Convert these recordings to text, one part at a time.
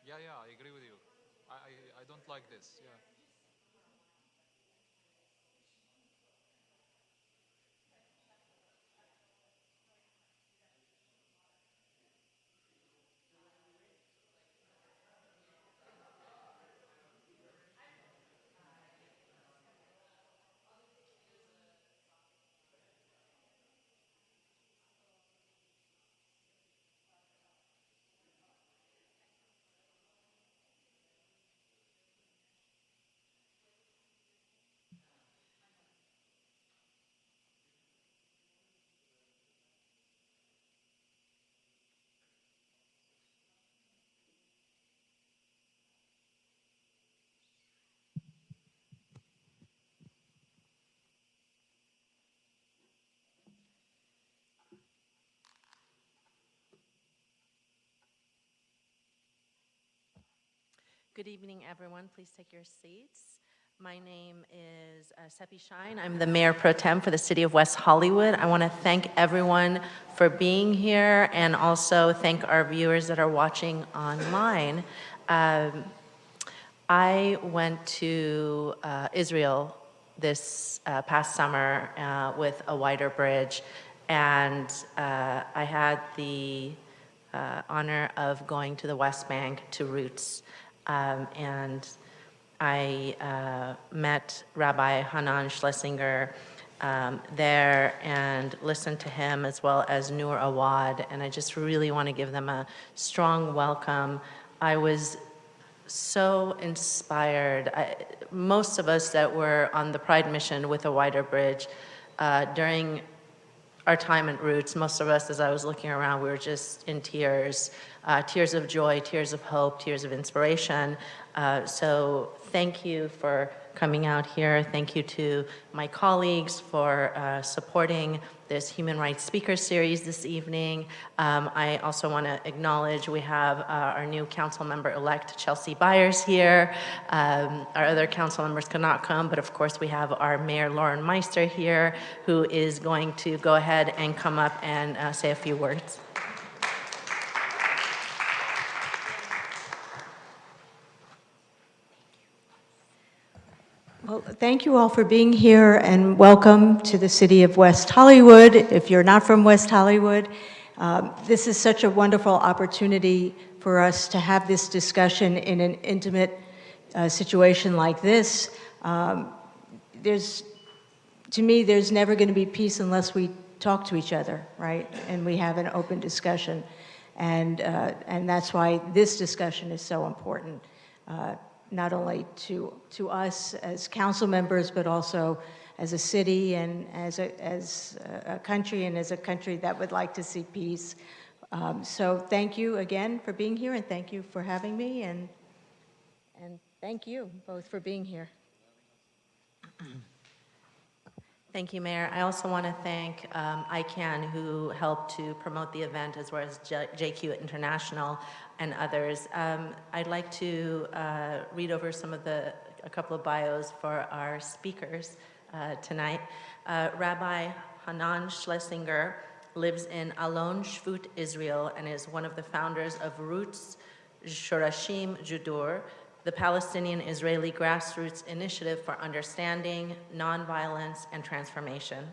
Yeah, yeah, I agree with you. I don't like this. Yeah. Good evening, everyone. Please take your seats. My name is Seppi Shine. I'm the Mayor Pro Tem for the City of West Hollywood. I want to thank everyone for being here and also thank our viewers that are watching online. Um, I went to Israel this past summer with a wider bridge, and I had the honor of going to the West Bank to Roots. And I met Rabbi Hanan Schlesinger there and listened to him as well as Noor Awad, and I just really want to give them a strong welcome. I was so inspired. Most of us that were on the Pride mission with a wider bridge during our time at Roots, most of us, as I was looking around, we were just in tears, tears of joy, tears of hope, tears of inspiration. So thank you for coming out here. Thank you to my colleagues for supporting this Human Rights Speaker Series this evening. I also want to acknowledge we have our new council member-elect, Chelsea Byers, here. Our other council members could not come, but of course we have our Mayor, Lauren Meister, here, who is going to go ahead and come up and say a few words. Well, thank you all for being here and welcome to the city of West Hollywood. If you're not from West Hollywood, this is such a wonderful opportunity for us to have this discussion in an intimate situation like this. To me, there's never going to be peace unless we talk to each other, right? And we have an open discussion. And that's why this discussion is so important. Not only to us as council members, but also as a city and as a country, and as a country that would like to see peace. So thank you again for being here, and thank you for having me, and thank you both for being here. Thank you, Mayor. I also want to thank ICANN, who helped to promote the event, as well as JQ International and others. I'd like to read over a couple of bios for our speakers tonight. Rabbi Hanan Schlesinger lives in Alon Shvut, Israel, and is one of the founders of Roots Shorashim Judur, the Palestinian-Israeli grassroots initiative for understanding, nonviolence, and transformation.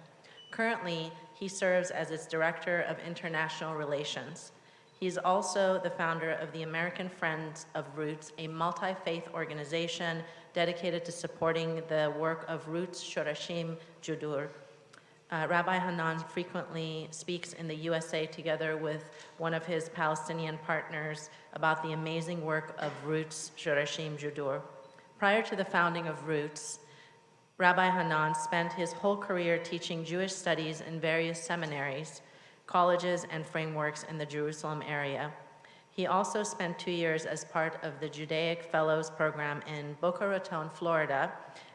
Currently, he serves as its Director of International Relations. He is also the founder of the American Friends of Roots, a multi-faith organization dedicated to supporting the work of Roots Shorashim Judur. Rabbi Hanan frequently speaks in the USA together with one of his Palestinian partners about the amazing work of Roots Shorashim Judur. Prior to the founding of Roots, Rabbi Hanan spent his whole career teaching Jewish studies in various seminaries, colleges, and frameworks in the Jerusalem area. He also spent 2 years as part of the Judaic Fellows Program in Boca Raton, Florida,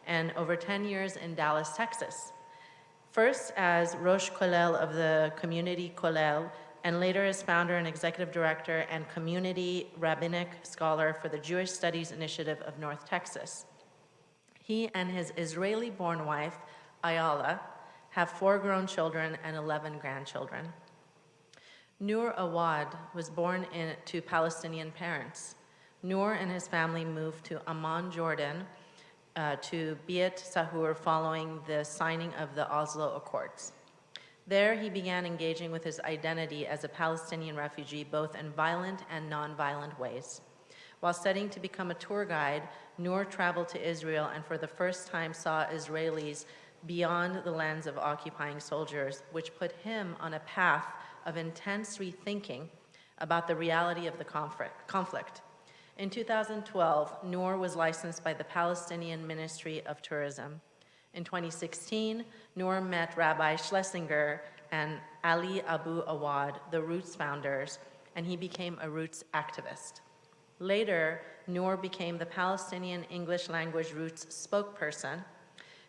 and over 10 years in Dallas, Texas. First as Rosh Kollel of the Community Kollel, and later as founder and executive director and community rabbinic scholar for the Jewish Studies Initiative of North Texas. He and his Israeli-born wife, Ayala, have 4 grown children and 11 grandchildren. Noor Awad was born to Palestinian parents. Noor and his family moved to Amman, Jordan, to Beit Sahur following the signing of the Oslo Accords. There, he began engaging with his identity as a Palestinian refugee, both in violent and nonviolent ways. While studying to become a tour guide, Noor traveled to Israel and for the first time saw Israelis beyond the lens of occupying soldiers, which put him on a path of intense rethinking about the reality of the conflict. In 2012, Noor was licensed by the Palestinian Ministry of Tourism. In 2016, Noor met Rabbi Schlesinger and Ali Abu Awad, the Roots founders, and he became a Roots activist. Later, Noor became the Palestinian English language Roots spokesperson,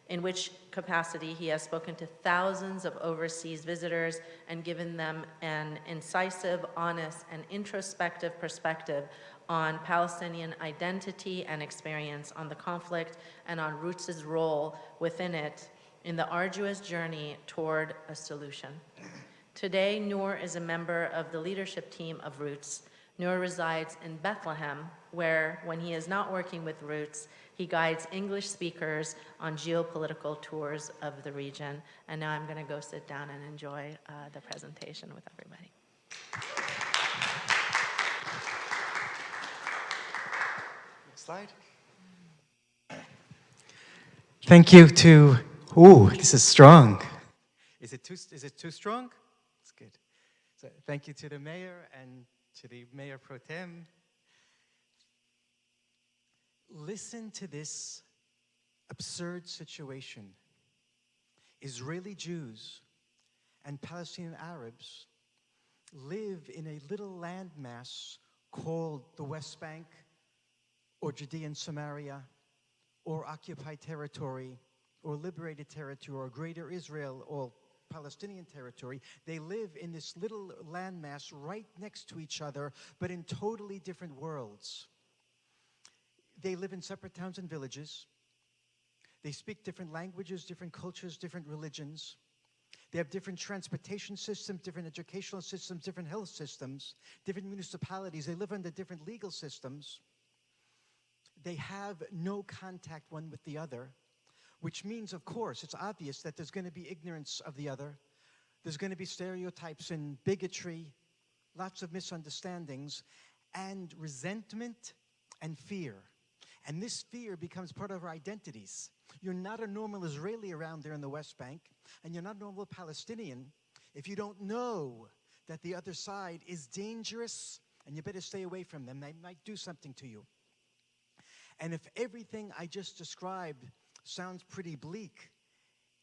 in which capacity he has spoken to thousands of overseas visitors and given them an incisive, honest, and introspective perspective on Palestinian identity and experience, on the conflict, and on Roots' role within it in the arduous journey toward a solution. Today, Noor is a member of the leadership team of Roots. Noor resides in Bethlehem, where, when he is not working with Roots, he guides English speakers on geopolitical tours of the region. And now I'm going to go sit down and enjoy the presentation with everybody. Next slide. Thank you to, this is strong. Is it too strong? It's good. So thank you to the mayor and to the mayor pro tem. Listen to this absurd situation. Israeli Jews and Palestinian Arabs live in a little landmass called the West Bank or Judea and Samaria or occupied territory or liberated territory or Greater Israel or Palestinian territory. They live in this little landmass right next to each other, but in totally different worlds. They live in separate towns and villages. They speak different languages, different cultures, different religions. They have different transportation systems, different educational systems, different health systems, different municipalities. They live under different legal systems. They have no contact one with the other, which means, of course, it's obvious that there's going to be ignorance of the other. There's going to be stereotypes and bigotry, lots of misunderstandings, and resentment and fear. And this fear becomes part of our identities. You're not a normal Israeli around there in the West Bank, and you're not a normal Palestinian if you don't know that the other side is dangerous and you better stay away from them. They might do something to you. And if everything I just described sounds pretty bleak,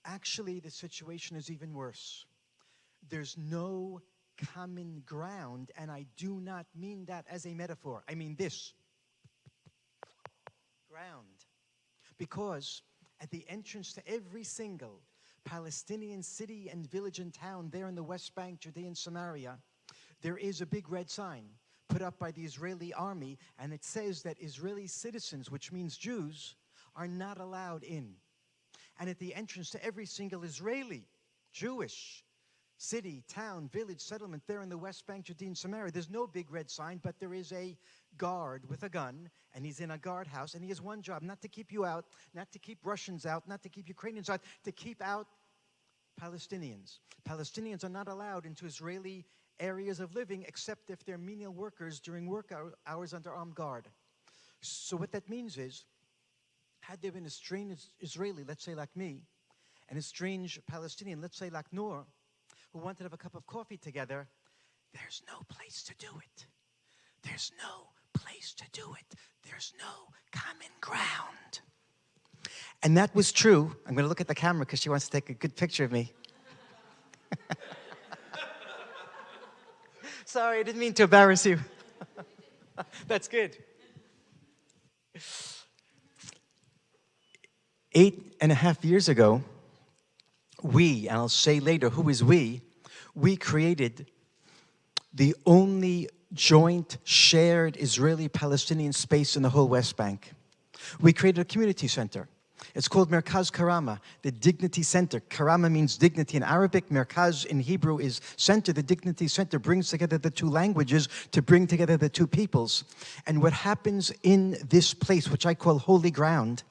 actually the situation is even worse. There's no common ground, and I do not mean that as a metaphor. I mean this. Ground. Because at the entrance to every single Palestinian city and village and town there in the West Bank, Judea and Samaria, there is a big red sign put up by the Israeli army, and it says that Israeli citizens, which means Jews, are not allowed in. And at the entrance to every single Israeli, Jewish city, town, village, settlement there in the West Bank, Judea and Samaria, there's no big red sign, but there is a guard with a gun, and he's in a guardhouse, and he has one job: not to keep you out, not to keep Russians out, not to keep Ukrainians out, to keep out Palestinians. Palestinians are not allowed into Israeli areas of living except if they're menial workers during work hours under armed guard. So what that means is, had there been a strange Israeli, let's say like me, and a strange Palestinian, let's say like Noor, who wanted to have a cup of coffee together, there's no place to do it. There's no place to do it. There's no common ground. And that was true. I'm going to look at the camera because she wants to take a good picture of me. Sorry, I didn't mean to embarrass you. That's good. 8.5 years ago, we, and I'll say later who is we created the only joint, shared Israeli-Palestinian space in the whole West Bank. We created a community center. It's called Merkaz Karama, the Dignity Center. Karama means dignity in Arabic. Merkaz in Hebrew is center. The Dignity Center brings together the two languages to bring together the two peoples. And what happens in this place, which I call holy ground,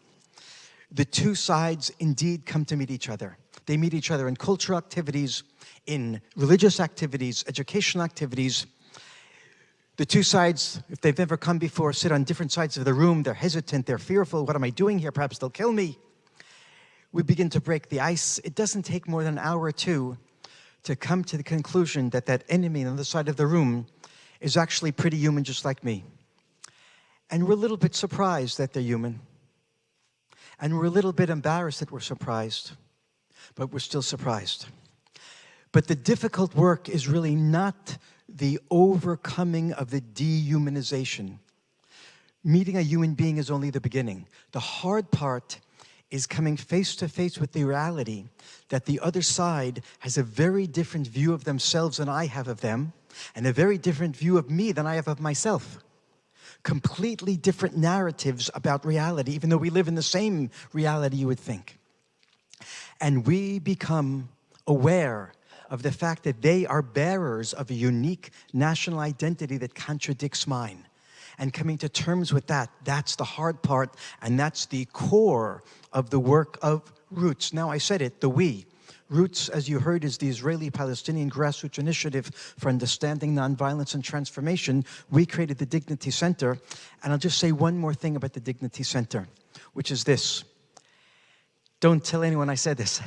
the two sides indeed come to meet each other. They meet each other in cultural activities, in religious activities, educational activities. The two sides, if they've never come before, sit on different sides of the room. They're hesitant, they're fearful. What am I doing here? Perhaps they'll kill me. We begin to break the ice. It doesn't take more than an hour or two to come to the conclusion that that enemy on the other side of the room is actually pretty human, just like me. And we're a little bit surprised that they're human. And we're a little bit embarrassed that we're surprised, but we're still surprised. But the difficult work is really not the overcoming of the dehumanization. Meeting a human being is only the beginning. The hard part is coming face to face with the reality that the other side has a very different view of themselves than I have of them, and a very different view of me than I have of myself. Completely different narratives about reality, even though we live in the same reality, you would think. And we become aware of the fact that they are bearers of a unique national identity that contradicts mine. And coming to terms with that, that's the hard part, and that's the core of the work of Roots. Now, I said it, the we. Roots, as you heard, is the Israeli-Palestinian grassroots initiative for understanding nonviolence and transformation. We created the Dignity Center, and I'll just say one more thing about the Dignity Center, which is this. Don't tell anyone I said this.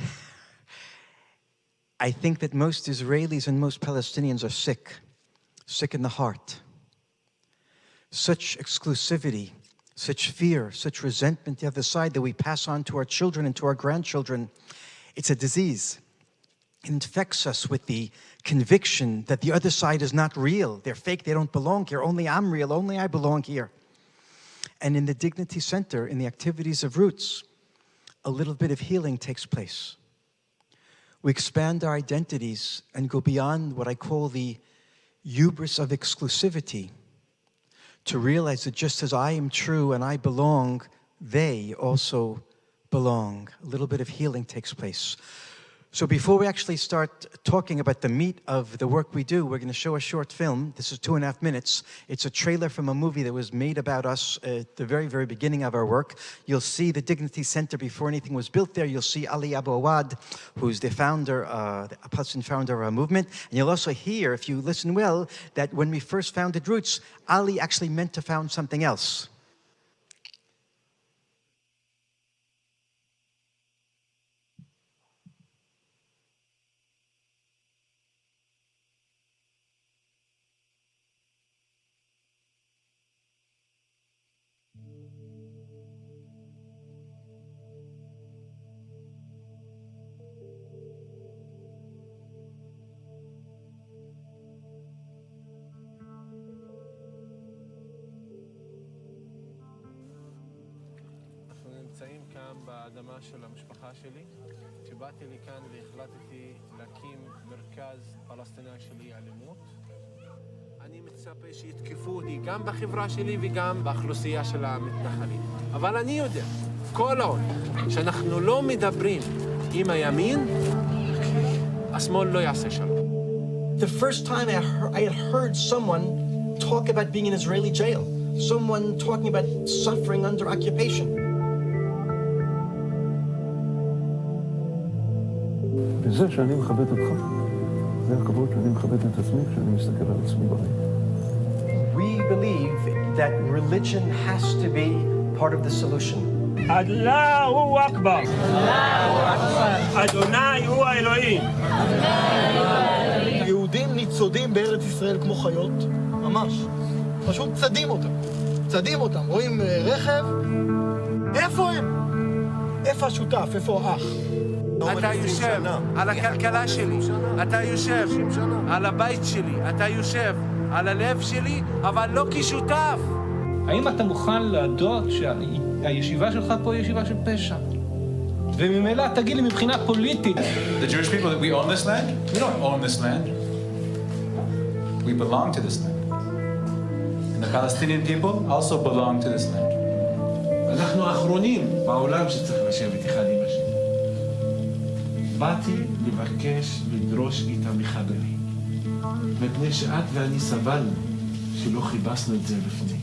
I think that most Israelis and most Palestinians are sick in the heart. Such exclusivity, such fear, such resentment the other side that we pass on to our children and to our grandchildren. It's a disease. It infects us with the conviction that the other side is not real. They're fake, they don't belong here. Only I'm real, only I belong here. And in the Dignity Center, in the activities of Roots, a little bit of healing takes place. We expand our identities and go beyond what I call the hubris of exclusivity to realize that just as I am true and I belong, they also belong. A little bit of healing takes place. So before we actually start talking about the meat of the work we do, we're going to show a short film. This is 2.5 minutes. It's a trailer from a movie that was made about us at the very, very beginning of our work. You'll see the Dignity Center before anything was built there. You'll see Ali Abu Awad, who's the founder, the Palestinian founder of our movement. And you'll also hear, if you listen well, that when we first founded Roots, Ali actually meant to found something else. נמצאים כאן באדמה של המשפחה שלי. כשבאתי לכאן והחלטתי להקים מרכז פלסטיני שלי אלימות, אני מצפה שיתקפו אותי גם בחברה שלי וגם באוכלוסייה של המתנחלים. אבל אני יודע, כל עוד שאנחנו לא מדברים עם הימין, השמאל לא יעשה שלום. The first time I had heard someone talk about being in Israeli jail, someone talking about suffering under occupation. בזה שאני מכבד אותך, זה הכבוד שאני מכבד את עצמי כשאני מסתכל על עצמי בראי. We believe that religion has to be part of the solution. אללהו אכבר. אדוני הוא האלוהים. יהודים ניצודים בארץ ישראל כמו חיות, ממש. פשוט צדים אותם. רואים רכב, איפה הם? איפה השותף? איפה האח? אתה יושב על הכלכלה שלי, אתה יושב על הבית שלי, אתה יושב על הלב שלי, אבל לא כשותף. האם אתה מוכן להודות שהישיבה שלך פה היא ישיבה של פשע? וממילא תגיד לי מבחינה פוליטית. The Jewish people, that we own this land? We don't own this land. We belong to this land. And the Palestinian people also belong to this land. אנחנו האחרונים בעולם שצריך לשבת אחד עם השני. באתי לבקש לדרוש איתה מחברי, מפני שאת ואני סבלנו שלא חיפשנו את זה לפני.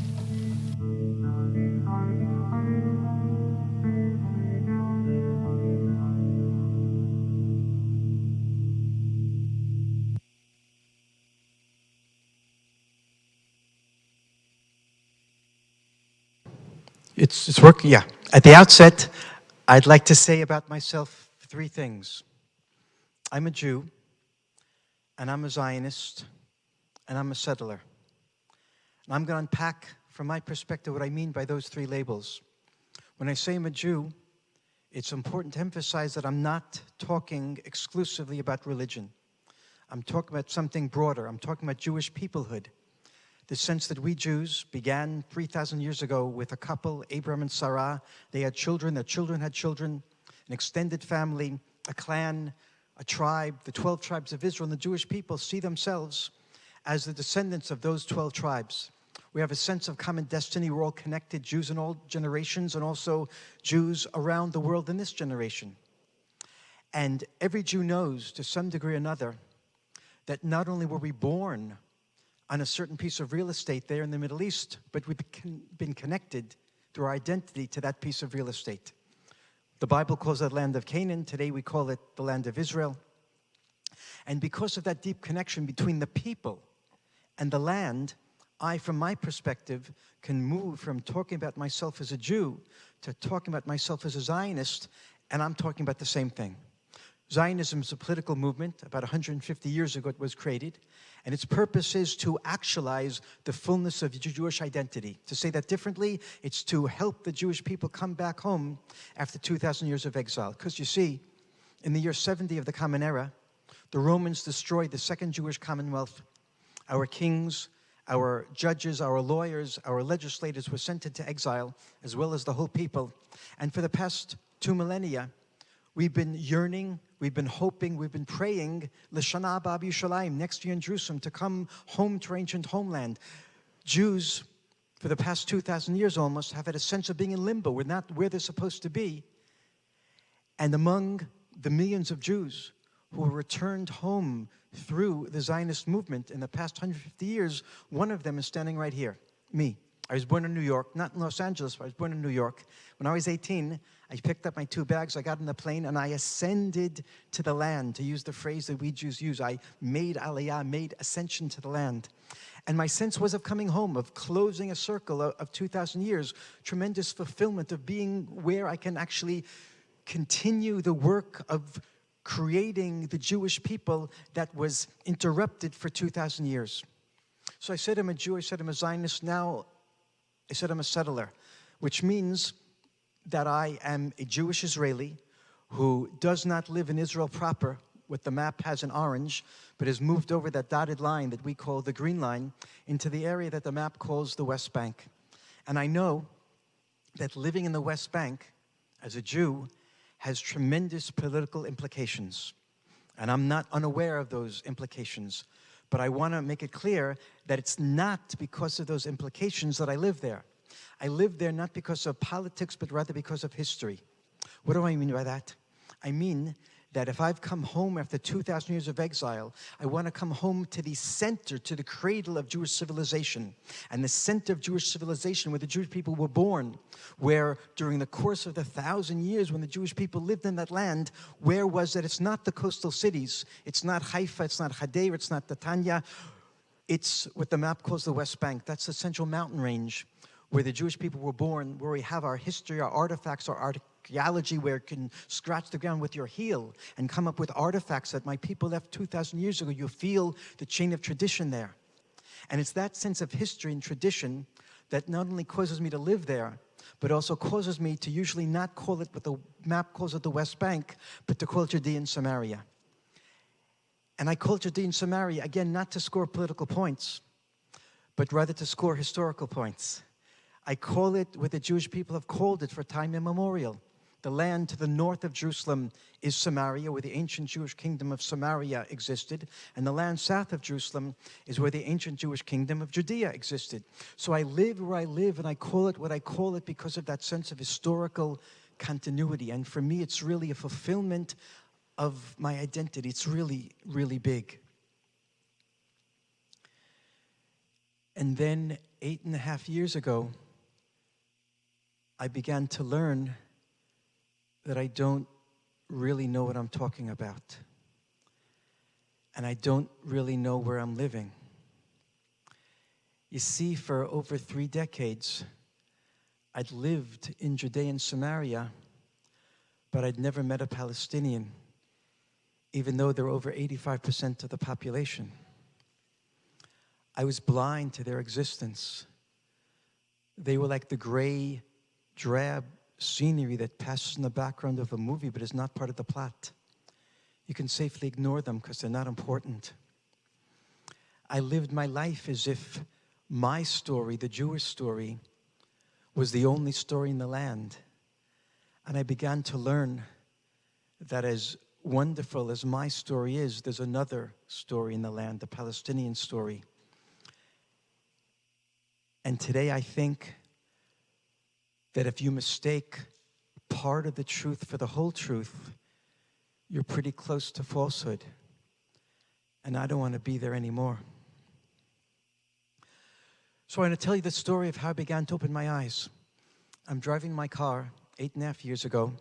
It's working, yeah. At the outset, I'd like to say about myself 3 things. I'm a Jew, and I'm a Zionist, and I'm a settler. And I'm going to unpack, from my perspective, what I mean by those 3 labels. When I say I'm a Jew, it's important to emphasize that I'm not talking exclusively about religion. I'm talking about something broader. I'm talking about Jewish peoplehood. The sense that we Jews began 3,000 years ago with a couple, Abraham and Sarah. They had children, their children had children, an extended family, a clan, a tribe, the 12 tribes of Israel. And the Jewish people see themselves as the descendants of those 12 tribes. We have a sense of common destiny. We're all connected, Jews in all generations, and also Jews around the world in this generation. And every Jew knows, to some degree or another, that not only were we born on a certain piece of real estate there in the Middle East, but we've been connected through our identity to that piece of real estate. The Bible calls it the land of Canaan. Today we call it the land of Israel. And because of that deep connection between the people and the land, I, from my perspective, can move from talking about myself as a Jew to talking about myself as a Zionist, and I'm talking about the same thing. Zionism is a political movement. About 150 years ago it was created, and its purpose is to actualize the fullness of Jewish identity. To say that differently, it's to help the Jewish people come back home after 2,000 years of exile. Because you see, in the year 70 of the Common Era, the Romans destroyed the Second Jewish Commonwealth. Our kings, our judges, our lawyers, our legislators were sent into exile, as well as the whole people. And for the past 2 millennia, we've been yearning, we've been hoping, we've been praying, L'Shana Haba B'Yerushalayim, next year in Jerusalem, to come home to our ancient homeland. Jews, for the past 2,000 years almost, have had a sense of being in limbo. We're not where they're supposed to be. And among the millions of Jews who were returned home through the Zionist movement in the past 150 years, one of them is standing right here, me. I was born in New York, not in Los Angeles, but I was born in New York. When I was 18, I picked up my 2 bags, I got on the plane, and I ascended to the land, to use the phrase that we Jews use. I made aliyah, made ascension to the land. And my sense was of coming home, of closing a circle of 2,000 years, tremendous fulfillment of being where I can actually continue the work of creating the Jewish people that was interrupted for 2,000 years. So I said I'm a Jew, I said I'm a Zionist, now I said I'm a settler, which means that I am a Jewish Israeli who does not live in Israel proper, what the map has in orange, but has moved over that dotted line that we call the green line into the area that the map calls the West Bank. And I know that living in the West Bank as a Jew has tremendous political implications. And I'm not unaware of those implications. But I want to make it clear that it's not because of those implications that I live there. I live there not because of politics, but rather because of history. What do I mean by that? I mean that if I've come home after 2,000 years of exile, I want to come home to the center, to the cradle of Jewish civilization. And the center of Jewish civilization where the Jewish people were born, where during the course of the 1,000 years when the Jewish people lived in that land, where was it? It's not the coastal cities. It's not Haifa, it's not Hadera, it's not Netanya. It's what the map calls the West Bank. That's the central mountain range where the Jewish people were born, where we have our history, our artifacts, our archaeology, where it can scratch the ground with your heel and come up with artifacts that my people left 2,000 years ago. You feel the chain of tradition there. And it's that sense of history and tradition that not only causes me to live there, but also causes me to usually not call it what the map calls it the West Bank, but to call it Judea and Samaria. And I call it Judea and Samaria, again, not to score political points, but rather to score historical points. I call it what the Jewish people have called it for time immemorial, the land to the north of Jerusalem is Samaria, where the ancient Jewish kingdom of Samaria existed, and the land south of Jerusalem is where the ancient Jewish kingdom of Judea existed. So I live where I live, and I call it what I call it because of that sense of historical continuity. And for me, it's really a fulfillment of my identity. It's really, really big. And then 8.5 years ago, I began to learn that I don't really know what I'm talking about. And I don't really know where I'm living. You see, for over 3 decades, I'd lived in Judea and Samaria, but I'd never met a Palestinian, even though they're over 85% of the population. I was blind to their existence. They were like the gray, drab scenery that passes in the background of a movie but is not part of the plot. You can safely ignore them because they're not important. I lived my life as if my story, the Jewish story, was the only story in the land. And I began to learn that as wonderful as my story is, there's another story in the land, the Palestinian story. And today I think that if you mistake part of the truth for the whole truth, you're pretty close to falsehood. And I don't want to be there anymore. So I want to tell you the story of how I began to open my eyes. I'm driving my car 8.5 years ago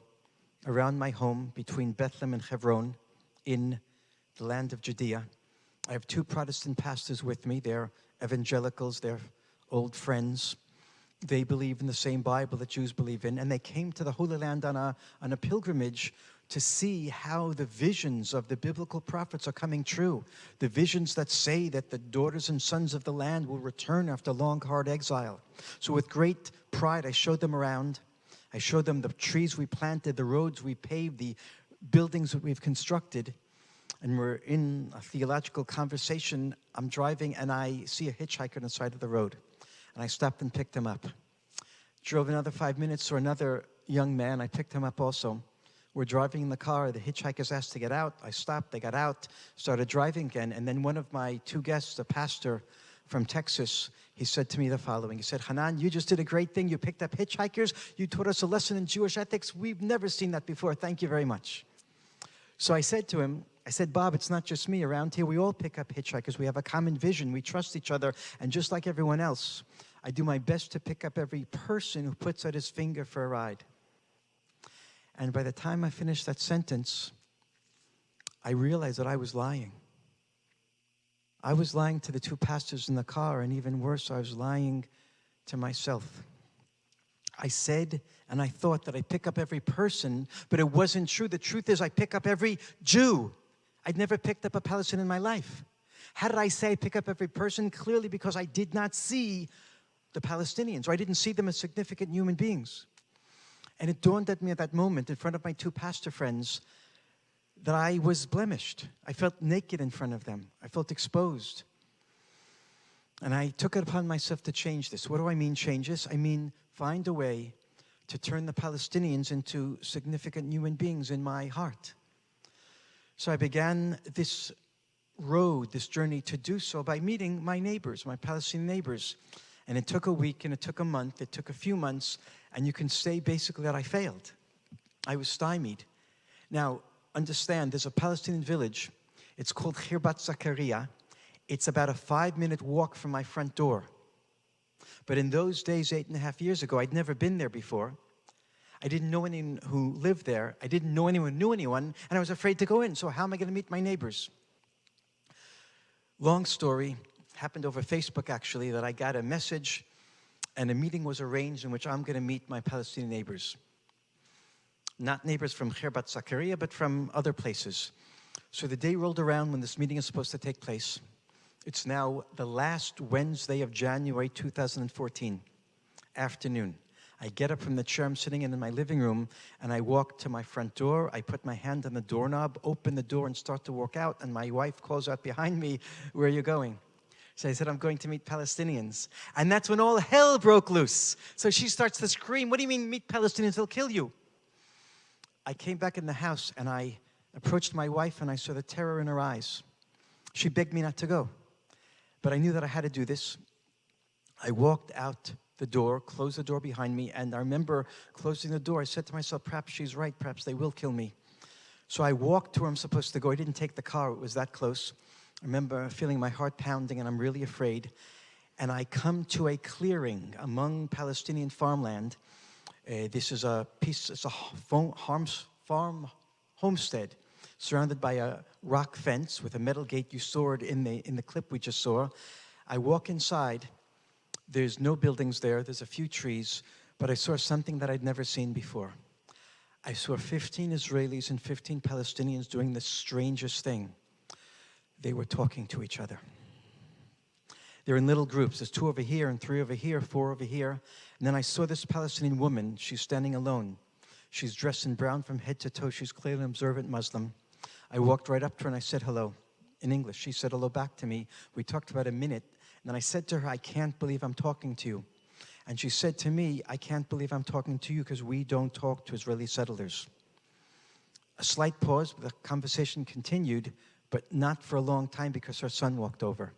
around my home between Bethlehem and Hebron in the land of Judea. I have 2 Protestant pastors with me. They're evangelicals, they're old friends. They believe in the same Bible that Jews believe in, and they came to the Holy Land on a pilgrimage to see how the visions of the biblical prophets are coming true. The visions that say that the daughters and sons of the land will return after long, hard exile. So with great pride, I showed them around. I showed them the trees we planted, the roads we paved, the buildings that we've constructed. And we're in a theological conversation. I'm driving, and I see a hitchhiker on the side of the road. And I stopped and picked him up. Drove another 5 minutes to another young man. I picked him up also. We're driving in the car. The hitchhiker's asked to get out. I stopped. They got out, started driving again. And then one of my 2 guests, a pastor from Texas, he said to me the following. He said, Hanan, you just did a great thing. You picked up hitchhikers. You taught us a lesson in Jewish ethics. We've never seen that before. Thank you very much. So I said to him, I said, Bob, it's not just me. Around here, we all pick up hitchhikers. We have a common vision. We trust each other. And just like everyone else, I do my best to pick up every person who puts out his finger for a ride. And by the time I finished that sentence, I realized that I was lying. I was lying to the 2 pastors in the car, and even worse, I was lying to myself. I said and I thought that I pick up every person, but it wasn't true. The truth is I pick up every Jew. I'd never picked up a Palestinian in my life. How did I say I pick up every person? Clearly because I did not see the Palestinians, or I didn't see them as significant human beings. And it dawned at me at that moment in front of my 2 pastor friends that I was blemished. I felt naked in front of them. I felt exposed. And I took it upon myself to change this. What do I mean change this? I mean find a way to turn the Palestinians into significant human beings in my heart. So I began this road, this journey to do so by meeting my neighbors, my Palestinian neighbors. And it took a week, and it took a month, it took a few months, and you can say basically that I failed. I was stymied. Now, understand, there's a Palestinian village. It's called Khirbat Zakaria. It's about a 5-minute walk from my front door. But in those days, 8.5 years ago, I'd never been there before. I didn't know anyone who lived there. I didn't know anyone who knew anyone, and I was afraid to go in. So how am I going to meet my neighbors? Long story, happened over Facebook actually, that I got a message and a meeting was arranged in which I'm going to meet my Palestinian neighbors. Not neighbors from Khirbat Zakaria, but from other places. So the day rolled around when this meeting is supposed to take place. It's now the last Wednesday of January 2014, afternoon. I get up from the chair I'm sitting in my living room, and I walk to my front door. I put my hand on the doorknob, open the door, and start to walk out. And my wife calls out behind me, "Where are you going?" So I said, "I'm going to meet Palestinians." And that's when all hell broke loose. So she starts to scream, "What do you mean meet Palestinians? They'll kill you." I came back in the house and I approached my wife and I saw the terror in her eyes. She begged me not to go, but I knew that I had to do this. I walked out the door, closed the door behind me, and I remember closing the door. I said to myself, perhaps she's right, perhaps they will kill me. So I walked to where I'm supposed to go. I didn't take the car, it was that close. I remember feeling my heart pounding and I'm really afraid. And I come to a clearing among Palestinian farmland. This is a piece, it's a farm homestead surrounded by a rock fence with a metal gate. You saw it in the clip we just saw. I walk inside. There's no buildings there. There's a few trees. But I saw something that I'd never seen before. I saw 15 Israelis and 15 Palestinians doing the strangest thing. They were talking to each other. They're in little groups. There's 2 over here and 3 over here, 4 over here. And then I saw this Palestinian woman. She's standing alone. She's dressed in brown from head to toe. She's clearly an observant Muslim. I walked right up to her and I said hello in English. She said hello back to me. We talked about a minute. And then I said to her, I can't believe I'm talking to you. And she said to me, I can't believe I'm talking to you because we don't talk to Israeli settlers. A slight pause, but the conversation continued, but not for a long time because her son walked over.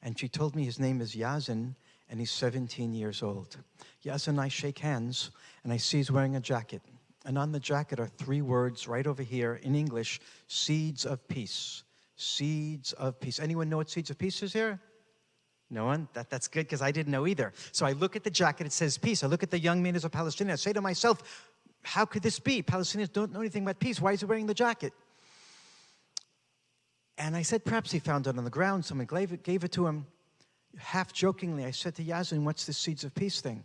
And she told me his name is Yazin, and he's 17 years old. Yazin and I shake hands, and I see he's wearing a jacket. And on the jacket are 3 words right over here in English, seeds of peace. Seeds of peace. Anyone know what seeds of peace is here? No one? That's good because I didn't know either. So I look at the jacket, it says peace. I look at the young man as a Palestinian. I say to myself, how could this be? Palestinians don't know anything about peace. Why is he wearing the jacket? And I said, perhaps he found it on the ground. Someone gave it to him. Half jokingly, I said to Yazin, what's this Seeds of Peace thing?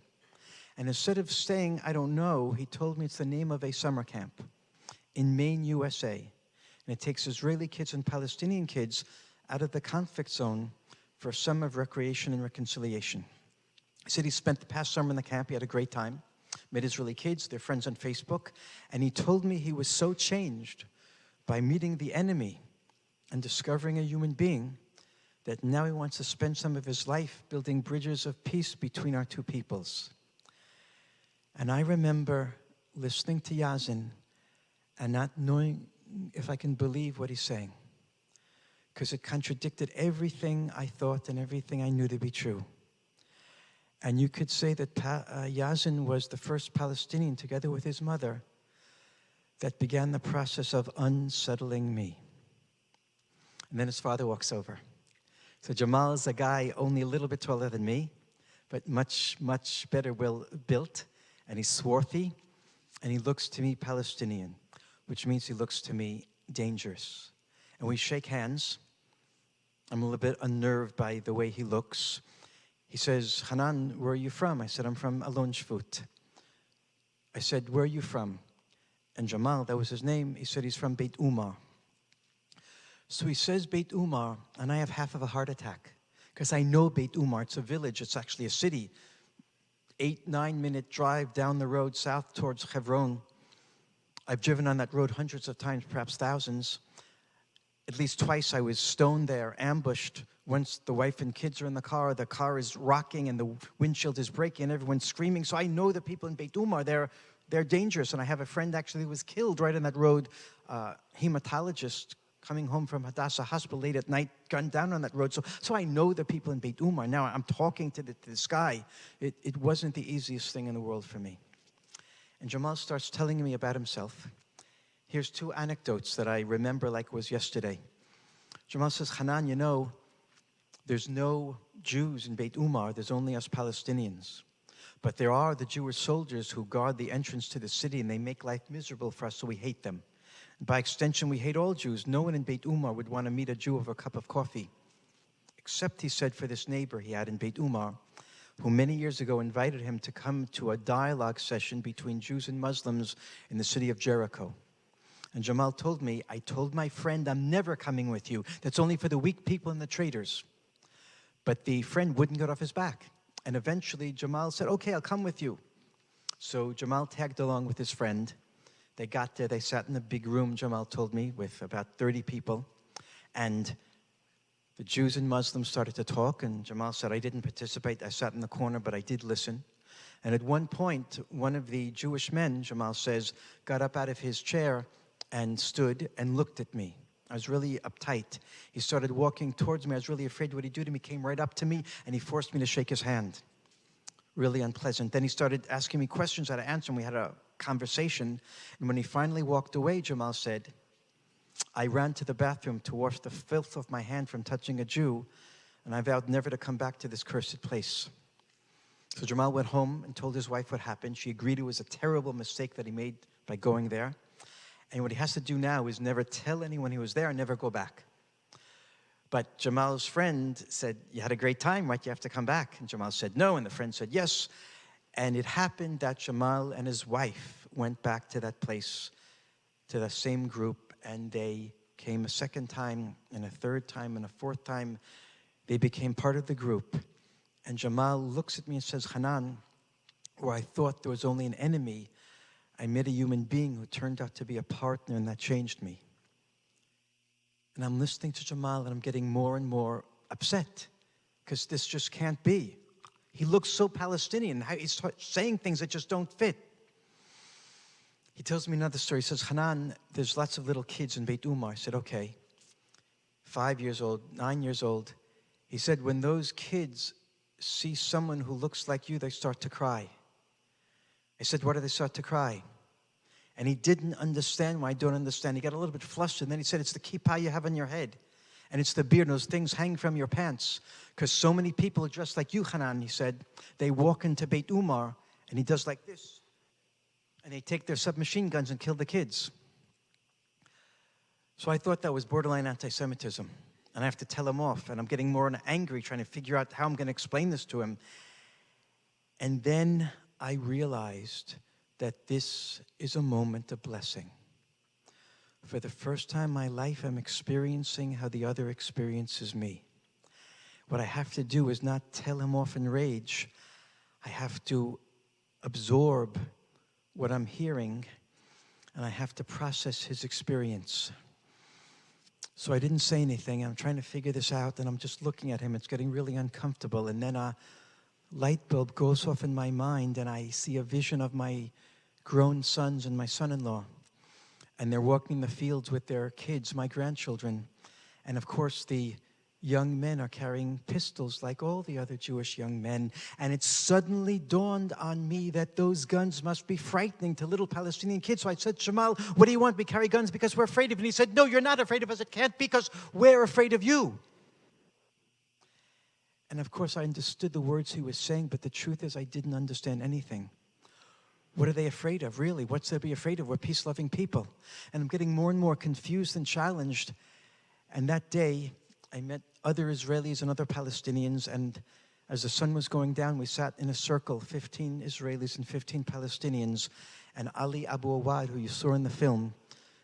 And instead of saying, I don't know, he told me it's the name of a summer camp in Maine, USA. And it takes Israeli kids and Palestinian kids out of the conflict zone for a summer of recreation and reconciliation. He said he spent the past summer in the camp. He had a great time. Met Israeli kids, their friends on Facebook. And he told me he was so changed by meeting the enemy and discovering a human being that now he wants to spend some of his life building bridges of peace between our 2 peoples. And I remember listening to Yazin and not knowing if I can believe what he's saying, because it contradicted everything I thought and everything I knew to be true. And you could say that Yazin was the first Palestinian, together with his mother, that began the process of unsettling me. And then his father walks over. So Jamal is a guy only a little bit taller than me, but much, much better built. And he's swarthy, and he looks to me Palestinian, which means he looks to me dangerous. And we shake hands. I'm a little bit unnerved by the way he looks. He says, Hanan, where are you from? I said, I'm from Alon Shvut. I said, where are you from? And Jamal, that was his name, he said he's from Beit Umar. So he says Beit Umar, and I have half of a heart attack, because I know Beit Umar. It's a village, it's actually a city. 8-9 minute drive down the road south towards Hebron. I've driven on that road hundreds of times, perhaps thousands. At least twice I was stoned there, ambushed. Once the wife and kids are in the car is rocking and the windshield is breaking and everyone's screaming. So I know the people in Beit Umar, they're dangerous. And I have a friend actually who was killed right on that road, hematologist coming home from Hadassah Hospital late at night, gunned down on that road. So I know the people in Beit Umar. Now I'm talking to this guy. It wasn't the easiest thing in the world for me. And Jamal starts telling me about himself. Here's 2 anecdotes that I remember like it was yesterday. Jamal says, Hanan, you know, there's no Jews in Beit Umar. There's only us Palestinians. But there are the Jewish soldiers who guard the entrance to the city, and they make life miserable for us, so we hate them. By extension, we hate all Jews. No one in Beit Umar would want to meet a Jew over a cup of coffee. Except, he said, for this neighbor he had in Beit Umar, who many years ago invited him to come to a dialogue session between Jews and Muslims in the city of Jericho. And Jamal told me, I told my friend, I'm never coming with you. That's only for the weak people and the traitors. But the friend wouldn't get off his back. And eventually, Jamal said, okay, I'll come with you. So Jamal tagged along with his friend. They got there, they sat in a big room, Jamal told me, with about 30 people. And the Jews and Muslims started to talk, and Jamal said, I didn't participate. I sat in the corner, but I did listen. And at one point, one of the Jewish men, Jamal says, got up out of his chair and stood and looked at me. I was really uptight. He started walking towards me. I was really afraid what he'd do to me. He came right up to me, and he forced me to shake his hand. Really unpleasant. Then he started asking me questions, I had to answer, and we had a conversation. And when he finally walked away, Jamal said, I ran to the bathroom to wash the filth off my hand from touching a Jew, and I vowed never to come back to this cursed place. So Jamal went home and told his wife what happened. She agreed it was a terrible mistake that he made by going there. And what he has to do now is never tell anyone he was there and never go back. But Jamal's friend said, you had a great time, right? You have to come back. And Jamal said no, and the friend said yes. And it happened that Jamal and his wife went back to that place, to the same group, and they came a second time, and a third time, and a fourth time. They became part of the group. And Jamal looks at me and says, Hanan, where I thought there was only an enemy, I met a human being who turned out to be a partner, and that changed me. And I'm listening to Jamal, and I'm getting more and more upset, because this just can't be. He looks so Palestinian. He's saying things that just don't fit. He tells me another story. He says, Hanan, there's lots of little kids in Beit Umar. I said, okay. 5 years old, 9 years old. He said, when those kids see someone who looks like you, they start to cry. I said, why do they start to cry? And he didn't understand why I don't understand. He got a little bit flustered. And then he said, it's the kippah you have on your head. And it's the beard, and those things hang from your pants. Because so many people are dressed like you, Hanan, he said. They walk into Beit Umar, and he does like this. And they take their submachine guns and kill the kids. So I thought that was borderline anti-Semitism. And I have to tell him off. And I'm getting more angry trying to figure out how I'm going to explain this to him. And then I realized that this is a moment of blessing. For the first time in my life, I'm experiencing how the other experiences me. What I have to do is not tell him off in rage. I have to absorb what I'm hearing, and I have to process his experience. So I didn't say anything. I'm trying to figure this out, and I'm just looking at him. It's getting really uncomfortable. And then a light bulb goes off in my mind, and I see a vision of my grown sons and my son-in-law. And they're walking the fields with their kids, my grandchildren. And of course, the young men are carrying pistols like all the other Jewish young men. And it suddenly dawned on me that those guns must be frightening to little Palestinian kids. So I said, Jamal, what do you want? We carry guns because we're afraid of you. And he said, no, you're not afraid of us. It can't be because we're afraid of you. And of course, I understood the words he was saying, but the truth is I didn't understand anything. What are they afraid of, really? What's there to be afraid of? We're peace-loving people. And I'm getting more and more confused and challenged. And that day, I met other Israelis and other Palestinians, and as the sun was going down, we sat in a circle, 15 Israelis and 15 Palestinians, and Ali Abu Awad, who you saw in the film,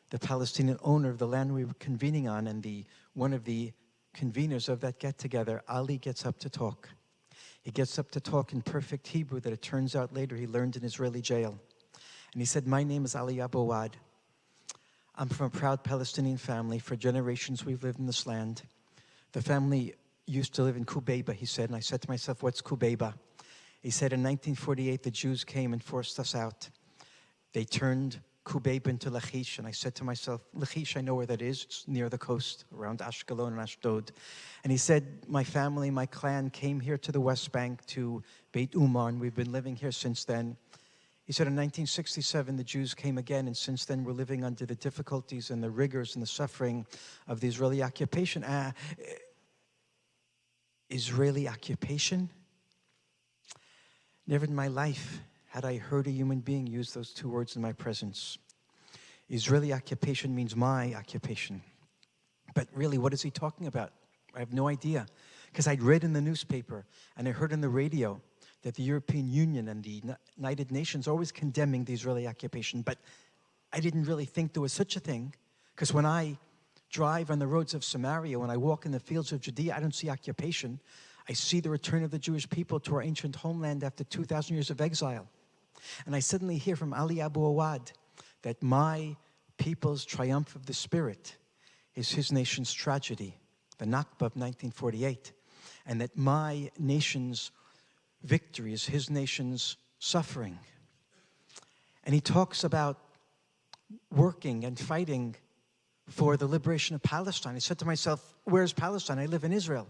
the Palestinian owner of the land we were convening on, and one of the conveners of that get-together, Ali gets up to talk. He gets up to talk in perfect Hebrew that it turns out later he learned in Israeli jail. And he said, my name is Ali Abu Awad. I'm from a proud Palestinian family. For generations we've lived in this land. The family used to live in Kubeiba, he said, and I said to myself, what's Kubeiba? He said, in 1948, the Jews came and forced us out. They turned Kubeiba into Lachish, and I said to myself, Lachish, I know where that is. It's near the coast, around Ashkelon and Ashdod. And he said, my family, my clan came here to the West Bank, to Beit Umar, and we've been living here since then. He said, in 1967, the Jews came again, and since then we're living under the difficulties and the rigors and the suffering of the Israeli occupation. Israeli occupation? Never in my life had I heard a human being use those two words in my presence. Israeli occupation means my occupation. But really, what is he talking about? I have no idea. Because I'd read in the newspaper and I heard on the radio that the European Union and the United Nations are always condemning the Israeli occupation. But I didn't really think there was such a thing. Because when I drive on the roads of Samaria, when I walk in the fields of Judea, I don't see occupation. I see the return of the Jewish people to our ancient homeland after 2,000 years of exile. And I suddenly hear from Ali Abu Awad that my people's triumph of the Spirit is his nation's tragedy, the Nakba of 1948, and that my nation's victory is his nation's suffering. And he talks about working and fighting for the liberation of Palestine. I said to myself, where's Palestine? I live in Israel.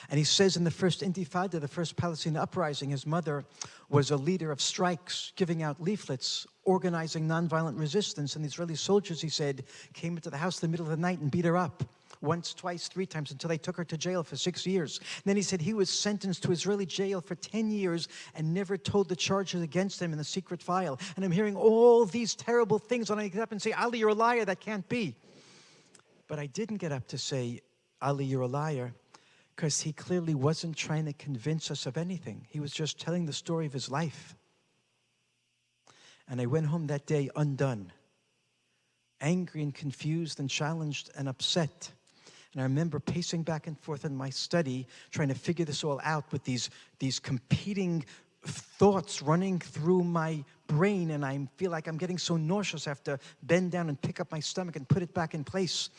And he says in the first Intifada, the first Palestinian uprising, his mother was a leader of strikes, giving out leaflets, organizing nonviolent resistance. And the Israeli soldiers, he said, came into the house in the middle of the night and beat her up. Once, twice, 3 times, until they took her to jail for 6 years. And then he said he was sentenced to Israeli jail for 10 years and never told the charges against him in the secret file. And I'm hearing all these terrible things, and I get up and say, Ali, you're a liar, that can't be. But I didn't get up to say, Ali, you're a liar, because he clearly wasn't trying to convince us of anything. He was just telling the story of his life. And I went home that day undone, angry and confused and challenged and upset. And I remember pacing back and forth in my study, trying to figure this all out with these competing thoughts running through my brain, and I feel like I'm getting so nauseous. I have to bend down and pick up my stomach and put it back in place.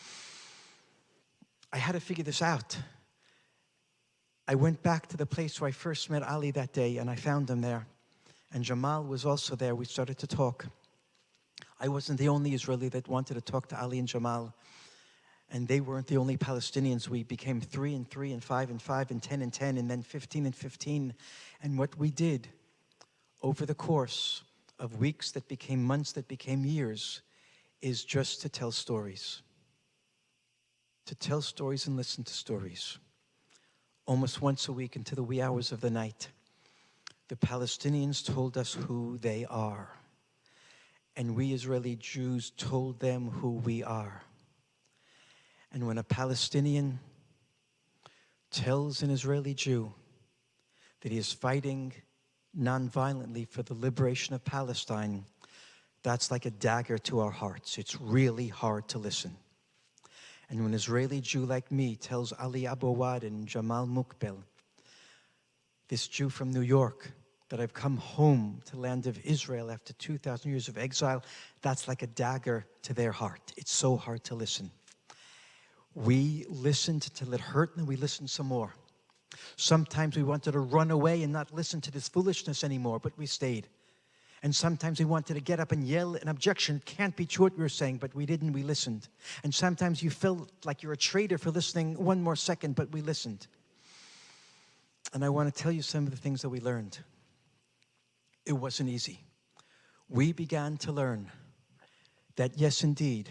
I had to figure this out. I went back to the place where I first met Ali that day, and I found him there. And Jamal was also there. We started to talk. I wasn't the only Israeli that wanted to talk to Ali and Jamal. And they weren't the only Palestinians. We became 3 and 3 and 5 and 5 and 10 and 10 and then 15 and 15. And what we did over the course of weeks that became months that became years is just to tell stories. To tell stories and listen to stories. Almost once a week into the wee hours of the night, the Palestinians told us who they are. And we Israeli Jews told them who we are. And when a Palestinian tells an Israeli Jew that he is fighting nonviolently for the liberation of Palestine, that's like a dagger to our hearts. It's really hard to listen. And when an Israeli Jew like me tells Ali Abouad and Jamal Mukbel, this Jew from New York, that I've come home to the land of Israel after 2,000 years of exile, that's like a dagger to their heart. It's so hard to listen. We listened till it hurt, and we listened some more. Sometimes we wanted to run away and not listen to this foolishness anymore, but we stayed. And sometimes we wanted to get up and yell an objection. It can't be true what we were saying, but we didn't, we listened. And sometimes you felt like you're a traitor for listening one more second, but we listened. And I want to tell you some of the things that we learned. It wasn't easy. We began to learn that, yes, indeed,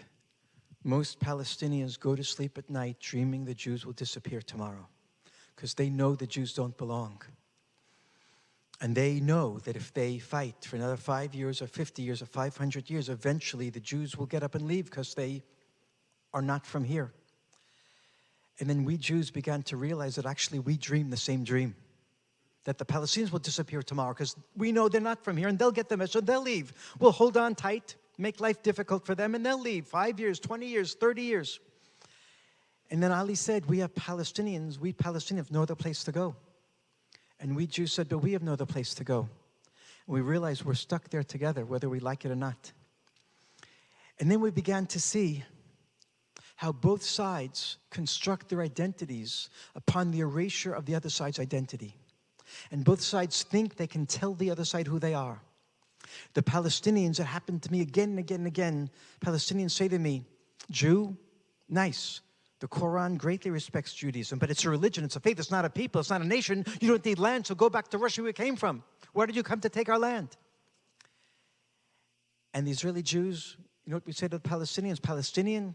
most Palestinians go to sleep at night dreaming the Jews will disappear tomorrow because they know the Jews don't belong. And they know that if they fight for another 5 years or 50 years or 500 years, eventually the Jews will get up and leave because they are not from here. And then we Jews began to realize that actually we dream the same dream, that the Palestinians will disappear tomorrow because we know they're not from here and they'll get the message, they'll leave. We'll hold on tight, make life difficult for them, and they'll leave 5 years, 20 years, 30 years. And then Ali said, we Palestinians have no other place to go. And we Jews said, but we have no other place to go. And we realized we're stuck there together, whether we like it or not. And then we began to see how both sides construct their identities upon the erasure of the other side's identity. And both sides think they can tell the other side who they are. The Palestinians, it happened to me again and again and again, Palestinians say to me, Jew, nice. The Quran greatly respects Judaism, but it's a religion, it's a faith, it's not a people, it's not a nation. You don't need land, so go back to Russia where you came from. Why did you come to take our land? And the Israeli Jews, you know what we say to the Palestinians? Palestinian,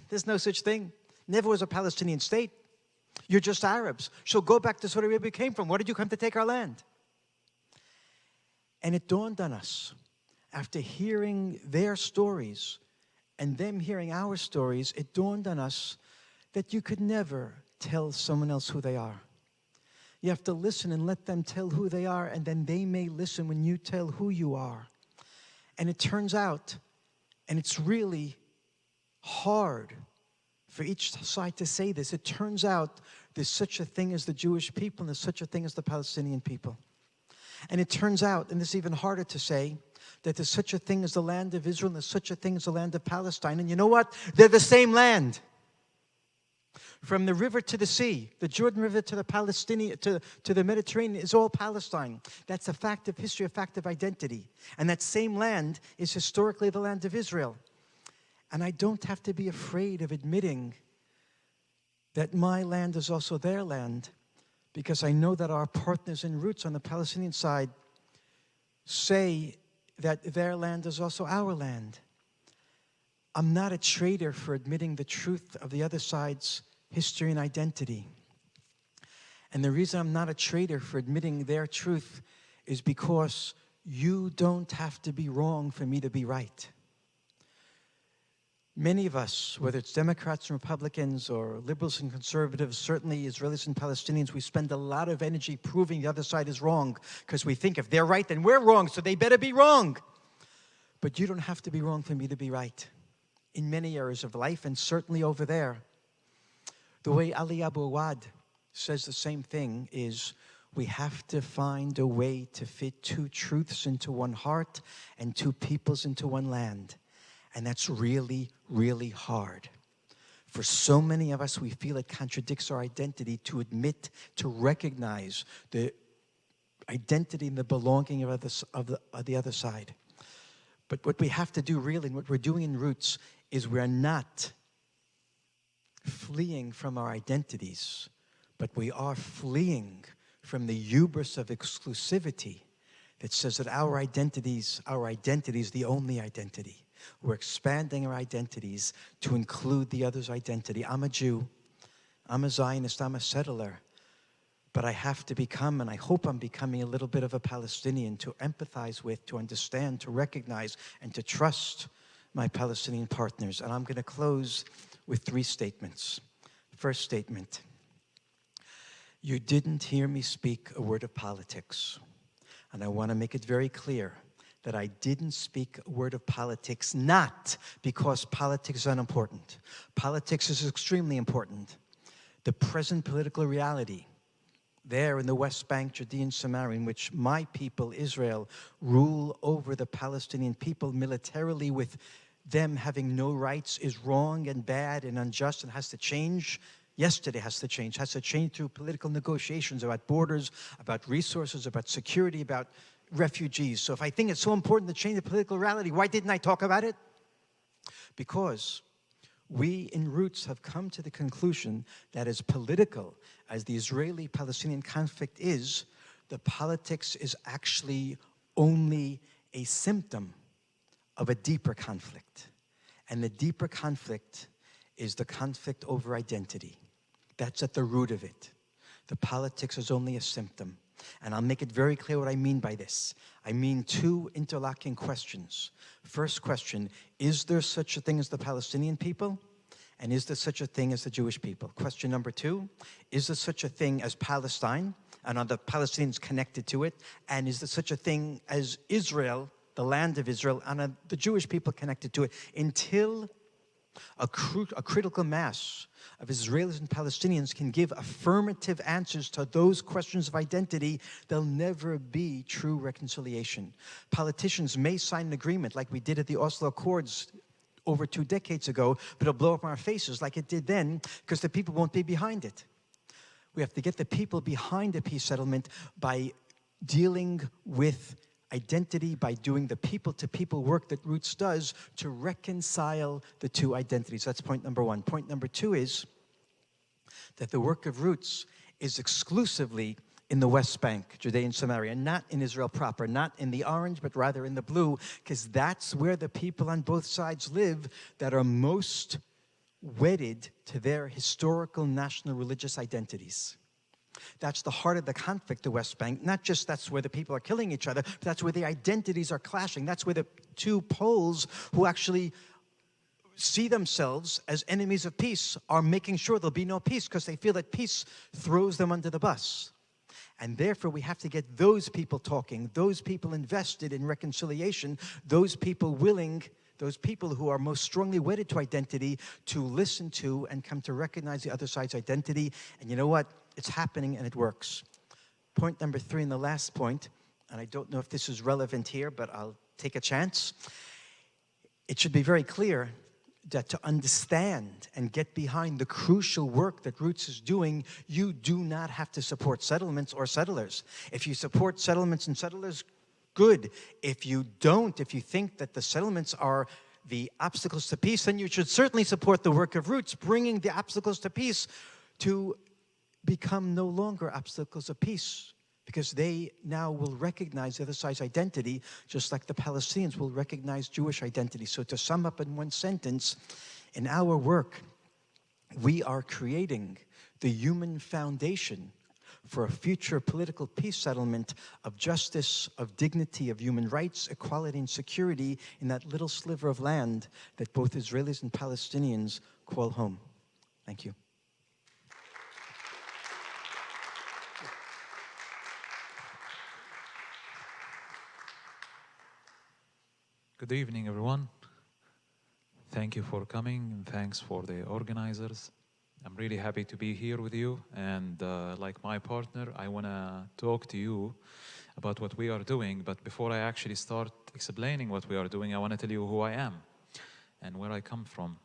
there's no such thing. Never was a Palestinian state. You're just Arabs. So go back to Saudi Arabia where you came from. Why did you come to take our land? And it dawned on us, after hearing their stories and them hearing our stories, it dawned on us that you could never tell someone else who they are. You have to listen and let them tell who they are, and then they may listen when you tell who you are. And it turns out, and it's really hard for each side to say this, it turns out there's such a thing as the Jewish people and there's such a thing as the Palestinian people. And it turns out, and this is even harder to say, that there's such a thing as the land of Israel and there's such a thing as the land of Palestine. And you know what? They're the same land. From the river to the sea, the Jordan River to the Palestinian, to the Mediterranean is all Palestine. That's a fact of history, a fact of identity. And that same land is historically the land of Israel. And I don't have to be afraid of admitting that my land is also their land, because I know that our partners in roots on the Palestinian side say that their land is also our land. I'm not a traitor for admitting the truth of the other side's history and identity. And the reason I'm not a traitor for admitting their truth is because you don't have to be wrong for me to be right. Many of us, whether it's Democrats and Republicans or liberals and conservatives, certainly Israelis and Palestinians, we spend a lot of energy proving the other side is wrong because we think if they're right, then we're wrong, so they better be wrong. But you don't have to be wrong for me to be right in many areas of life, and certainly over there. The way Ali Abu Awad says the same thing is, we have to find a way to fit two truths into one heart and two peoples into one land. And that's really, really hard. For so many of us, we feel it contradicts our identity to admit, to recognize the identity and the belonging of the other side. But what we have to do really, and what we're doing in Roots, is we're not fleeing from our identities, but we are fleeing from the hubris of exclusivity that says that our identity is the only identity. We're expanding our identities to include the other's identity. I'm a Jew, I'm a Zionist, I'm a settler, but I have to become, and I hope I'm becoming, a little bit of a Palestinian to empathize with, to understand, to recognize, and to trust my Palestinian partners. And I'm going to close with 3 statements. First statement: you didn't hear me speak a word of politics. And I want to make it very clear that I didn't speak a word of politics, not because politics is unimportant. Politics is extremely important. The present political reality there in the West Bank, Judea and Samaria, in which my people, Israel, rule over the Palestinian people militarily, with them having no rights, is wrong and bad and unjust and has to change. Yesterday has to change through political negotiations about borders, about resources, about security, about refugees. So if I think it's so important to change the political reality, why didn't I talk about it? Because we in Roots have come to the conclusion that as political as the Israeli-Palestinian conflict is, the politics is actually only a symptom of a deeper conflict. And the deeper conflict is the conflict over identity. That's at the root of it. The politics is only a symptom. And I'll make it very clear what I mean by this. I mean 2 interlocking questions. First question: is there such a thing as the Palestinian people? And is there such a thing as the Jewish people? Question number 2: is there such a thing as Palestine? And are the Palestinians connected to it? And is there such a thing as Israel, the land of Israel, and are the Jewish people connected to it? Until a critical mass of Israelis and Palestinians can give affirmative answers to those questions of identity, there'll never be true reconciliation. Politicians may sign an agreement like we did at the Oslo Accords over 2 decades ago, but it'll blow up in our faces like it did then, because the people won't be behind it. We have to get the people behind a peace settlement by dealing with identity, by doing the people-to-people work that Roots does to reconcile the 2 identities. That's point number 1. Point number 2 is that the work of Roots is exclusively in the West Bank, Judea and Samaria, not in Israel proper, not in the orange, but rather in the blue, because that's where the people on both sides live that are most wedded to their historical national religious identities. That's the heart of the conflict, the West Bank. Not just that's where the people are killing each other, but that's where the identities are clashing. That's where the 2 poles who actually see themselves as enemies of peace are making sure there'll be no peace because they feel that peace throws them under the bus. And therefore, we have to get those people talking, those people invested in reconciliation, those people willing, those people who are most strongly wedded to identity, to listen to and come to recognize the other side's identity. And you know what? It's happening and it works. Point number 3, and the last point, and I don't know if this is relevant here, but I'll take a chance. It should be very clear that to understand and get behind the crucial work that Roots is doing, you do not have to support settlements or settlers. If you support settlements and settlers, good. If you don't, if you think that the settlements are the obstacles to peace, then you should certainly support the work of Roots, bringing the obstacles to peace to become no longer obstacles of peace, because they now will recognize the other side's identity, just like the Palestinians will recognize Jewish identity. So to sum up in one sentence, in our work, we are creating the human foundation for a future political peace settlement of justice, of dignity, of human rights, equality, and security in that little sliver of land that both Israelis and Palestinians call home. Thank you. Good evening, everyone. Thank you for coming, and thanks for the organizers. I'm really happy to be here with you, and like my partner, I want to talk to you about what we are doing. But before I actually start explaining what we are doing, I want to tell you who I am and where I come from.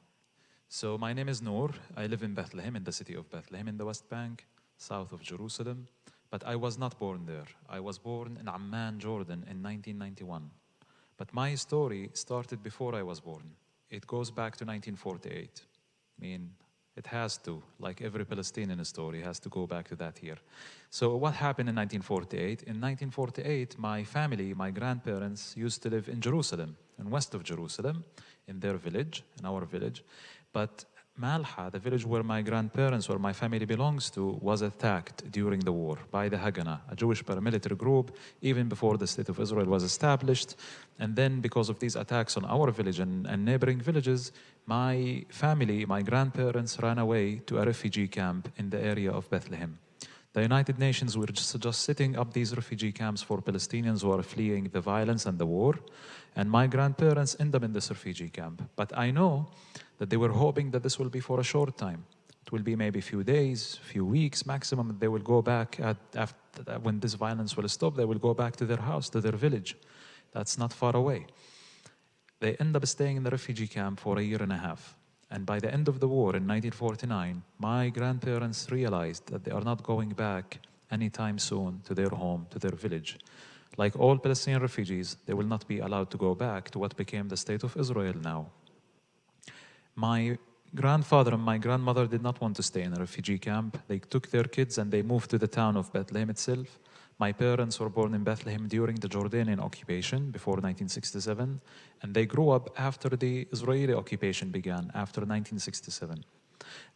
So my name is Noor. I live in Bethlehem, in the city of Bethlehem, in the West Bank, south of Jerusalem. But I was not born there. I was born in Amman, Jordan, in 1991. But my story started before I was born. It goes back to 1948. I mean, it has to, like every Palestinian story, has to go back to that year. So what happened in 1948? In 1948, my family, my grandparents, used to live in Jerusalem, in west of Jerusalem, in their village, in our village. But Malha, the village where my grandparents or my family belongs to, was attacked during the war by the Haganah, a Jewish paramilitary group, even before the State of Israel was established. And then because of these attacks on our village and neighboring villages, my family, my grandparents ran away to a refugee camp in the area of Bethlehem. The United Nations were just setting up these refugee camps for Palestinians who are fleeing the violence and the war. And my grandparents end up in this refugee camp. But I know that they were hoping that this will be for a short time. It will be maybe a few days, few weeks maximum. They will go back when this violence will stop. They will go back to their house, to their village. That's not far away. They end up staying in the refugee camp for a year and a half. And by the end of the war in 1949, my grandparents realized that they are not going back anytime soon to their home, to their village. Like all Palestinian refugees, they will not be allowed to go back to what became the State of Israel now. My grandfather and my grandmother did not want to stay in a refugee camp. They took their kids and they moved to the town of Bethlehem itself. My parents were born in Bethlehem during the Jordanian occupation before 1967, and they grew up after the Israeli occupation began, after 1967.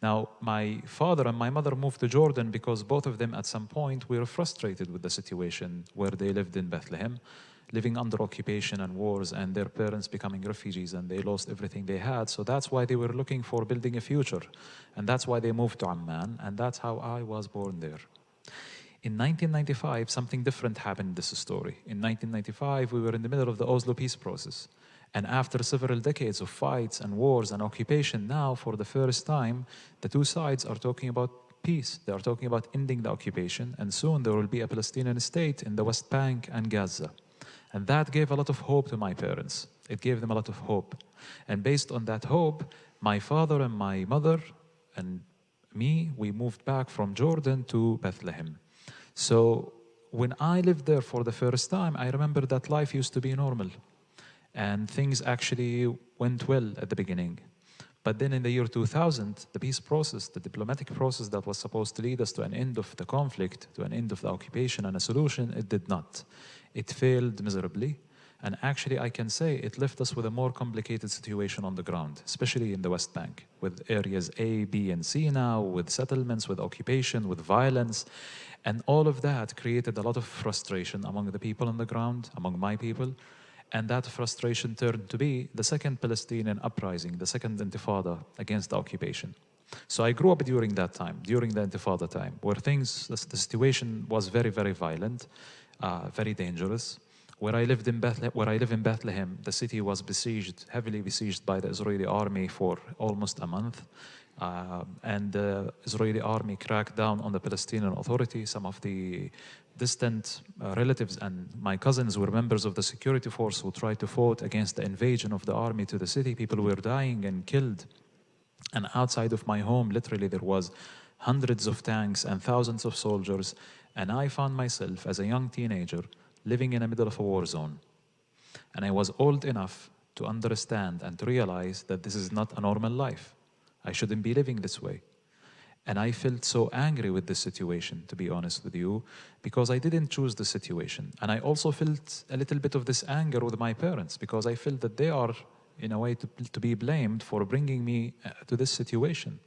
Now, my father and my mother moved to Jordan because both of them at some point were frustrated with the situation where they lived in Bethlehem, living under occupation and wars, and their parents becoming refugees, and they lost everything they had. So that's why they were looking for building a future. And that's why they moved to Amman, and that's how I was born there. In 1995, something different happened in this story. In 1995, we were in the middle of the Oslo peace process. And after several decades of fights and wars and occupation, now, for the first time, the two sides are talking about peace. They are talking about ending the occupation, and soon there will be a Palestinian state in the West Bank and Gaza. And that gave a lot of hope to my parents. It gave them a lot of hope. And based on that hope, my father and my mother and me, we moved back from Jordan to Bethlehem. So when I lived there for the first time, I remember that life used to be normal. And things actually went well at the beginning. But then in the year 2000, the peace process, the diplomatic process that was supposed to lead us to an end of the conflict, to an end of the occupation and a solution, it did not. It failed miserably. And actually, I can say it left us with a more complicated situation on the ground, especially in the West Bank, with areas A, B, and C now, with settlements, with occupation, with violence. And all of that created a lot of frustration among the people on the ground, among my people. And that frustration turned to be the second Palestinian uprising, the second Intifada against the occupation. So I grew up during that time, during the Intifada time, where the situation was very, very violent, very dangerous. Where I live in Bethlehem, the city was besieged, heavily besieged by the Israeli army for almost a month. And the Israeli army cracked down on the Palestinian Authority. Some of the distant relatives and my cousins were members of the security force who tried to fight against the invasion of the army to the city. People were dying and killed. And outside of my home, literally, there was hundreds of tanks and thousands of soldiers. And I found myself as a young teenager living in the middle of a war zone. And I was old enough to understand and to realize that this is not a normal life. I shouldn't be living this way. And I felt so angry with this situation, to be honest with you, because I didn't choose the situation. And I also felt a little bit of this anger with my parents, because I felt that they are, in a way, to be blamed for bringing me to this situation.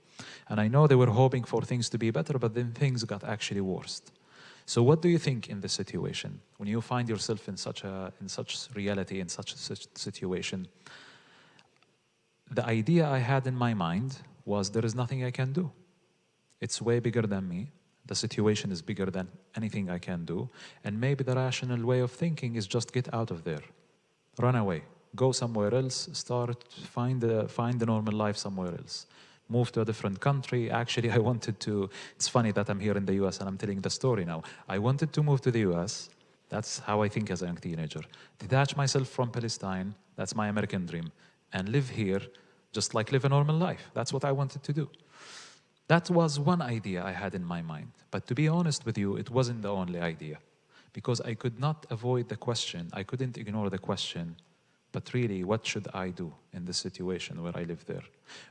And I know they were hoping for things to be better, but then things got actually worse. So what do you think in this situation? When you find yourself in such reality, in such a situation, the idea I had in my mind was there is nothing I can do. It's way bigger than me. The situation is bigger than anything I can do. And maybe the rational way of thinking is just get out of there. Run away. Go somewhere else. Find a normal life somewhere else. Move to a different country. Actually, it's funny that I'm here in the US and I'm telling the story now. I wanted to move to the US. That's how I think as a young teenager. Detach myself from Palestine. That's my American dream. And live here, just like live a normal life. That's what I wanted to do. That was one idea I had in my mind. But to be honest with you, it wasn't the only idea. Because I could not avoid the question. I couldn't ignore the question. But really, what should I do in this situation where I live there?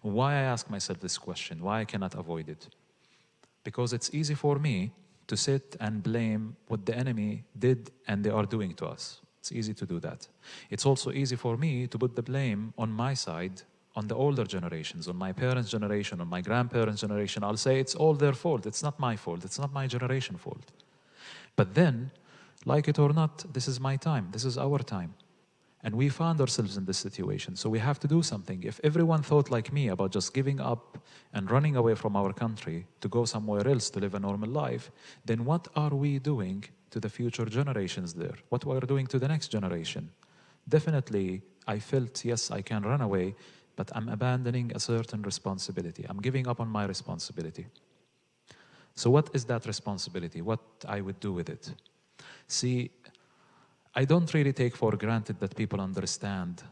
Why I ask myself this question? Why I cannot avoid it? Because it's easy for me to sit and blame what the enemy did and they are doing to us. It's easy to do that. It's also easy for me to put the blame on my side, on the older generations, on my parents' generation, on my grandparents' generation. I'll say it's all their fault. It's not my fault. It's not my generation's fault. But then, like it or not, this is my time. This is our time. And we found ourselves in this situation, so we have to do something. If everyone thought like me about just giving up and running away from our country to go somewhere else to live a normal life, then what are we doing to the future generations there? What we are doing to the next generation? Definitely, I felt, yes, I can run away, but I'm abandoning a certain responsibility. I'm giving up on my responsibility. So what is that responsibility? What I would do with it? See, I don't really take for granted that people understand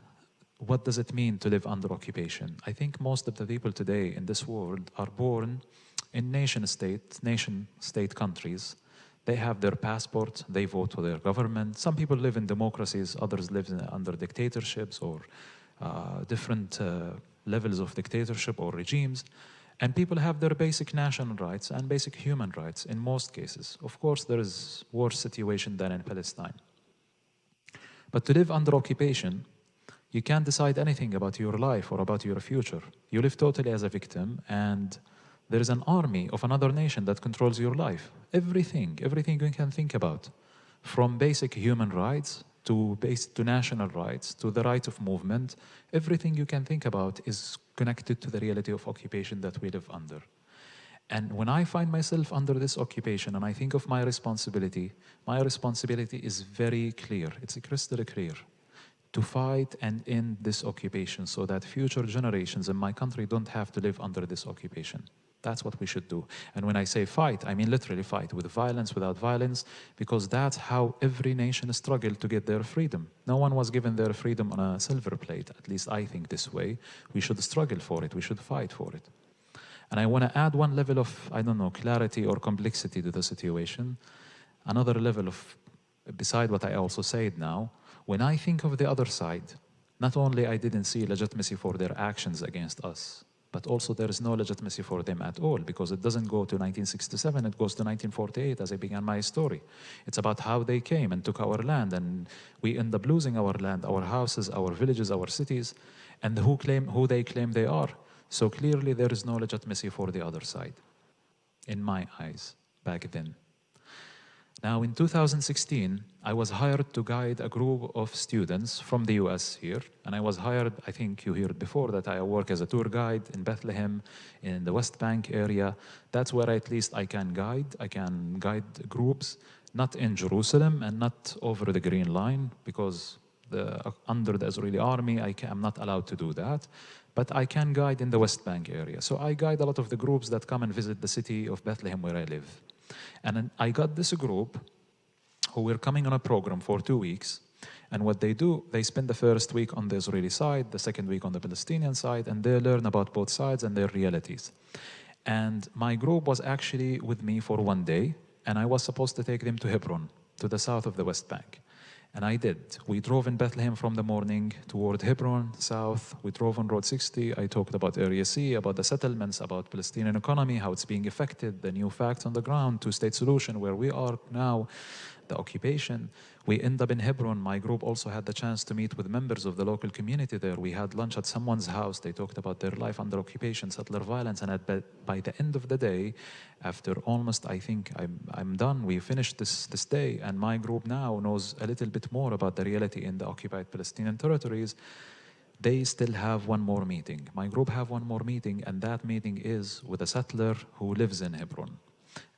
what does it mean to live under occupation. I think most of the people today in this world are born in nation-state countries. They have their passport, they vote for their government. Some people live in democracies, others live under dictatorships or different levels of dictatorship or regimes. And people have their basic national rights and basic human rights in most cases. Of course, there is worse situation than in Palestine. But to live under occupation, you can't decide anything about your life or about your future. You live totally as a victim, and there is an army of another nation that controls your life. Everything you can think about, from basic human rights to national rights to the right of movement, everything you can think about is connected to the reality of occupation that we live under. And when I find myself under this occupation and I think of my responsibility is very clear. It's crystal clear to fight and end this occupation so that future generations in my country don't have to live under this occupation. That's what we should do. And when I say fight, I mean literally fight, with violence, without violence, because that's how every nation struggled to get their freedom. No one was given their freedom on a silver plate. At least I think this way. We should struggle for it. We should fight for it. And I want to add one level of, clarity or complexity to the situation. Another level of, beside what I also said now, when I think of the other side, not only I didn't see legitimacy for their actions against us, but also there is no legitimacy for them at all, because it doesn't go to 1967, it goes to 1948 as I began my story. It's about how they came and took our land, and we end up losing our land, our houses, our villages, our cities, and who they claim they are. So clearly there is no legitimacy for the other side, in my eyes, back then. Now in 2016, I was hired to guide a group of students from the US here, and I was hired, I think you heard before, that I work as a tour guide in Bethlehem, in the West Bank area. That's where at least I can guide groups. not in Jerusalem and not over the Green Line, because under the Israeli army, I'm not allowed to do that. But I can guide in the West Bank area. So I guide a lot of the groups that come and visit the city of Bethlehem where I live. And then I got this group who were coming on a program for 2 weeks. And what they do, they spend the first week on the Israeli side, the second week on the Palestinian side, and they learn about both sides and their realities. And my group was actually with me for 1 day, and I was supposed to take them to Hebron, to the south of the West Bank. And I did. We drove in Bethlehem from the morning toward Hebron, south. We drove on Road 60. I talked about Area C, about the settlements, about Palestinian economy, how it's being affected, the new facts on the ground, two-state solution, where we are now, the occupation. We end up in Hebron. My group also had the chance to meet with members of the local community there. We had lunch at someone's house. They talked about their life under occupation, settler violence. And by the end of the day, after almost, I think I'm done, we finished this day, and my group now knows a little bit more about the reality in the occupied Palestinian territories. They still have one more meeting. My group have one more meeting, and that meeting is with a settler who lives in Hebron.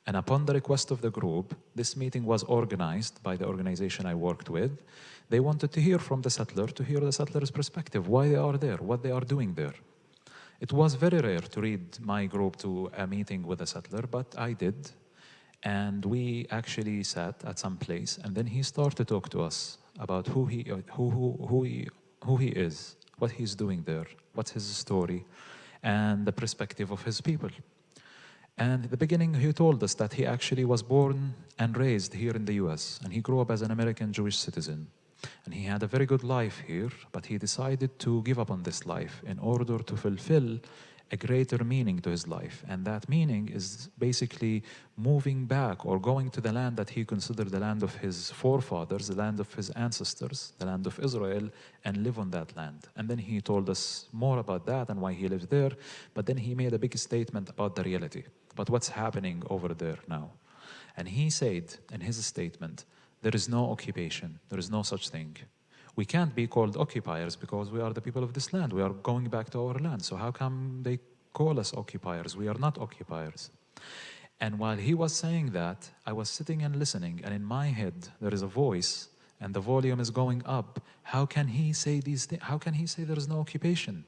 And upon the request of the group, this meeting was organized by the organization I worked with. They wanted to hear from the settler, to hear the settler's perspective, why they are there, what they are doing there. It was very rare to read my group to a meeting with a settler, but I did. And we actually sat at some place, and then he started to talk to us about who he is, what he's doing there, what's his story, and the perspective of his people. And at the beginning, he told us that he actually was born and raised here in the US, and he grew up as an American Jewish citizen. And he had a very good life here, but he decided to give up on this life in order to fulfill a greater meaning to his life. And that meaning is basically moving back or going to the land that he considered the land of his forefathers, the land of his ancestors, the land of Israel, and live on that land. And then he told us more about that and why he lives there. But then he made a big statement about the reality, about what's happening over there now. And he said in his statement, there is no occupation, there is no such thing. We can't be called occupiers because we are the people of this land. We are going back to our land. So how come they call us occupiers? We are not occupiers. And while he was saying that, I was sitting and listening, and in my head there is a voice and the volume is going up. How can he say these things? How can he say there is no occupation?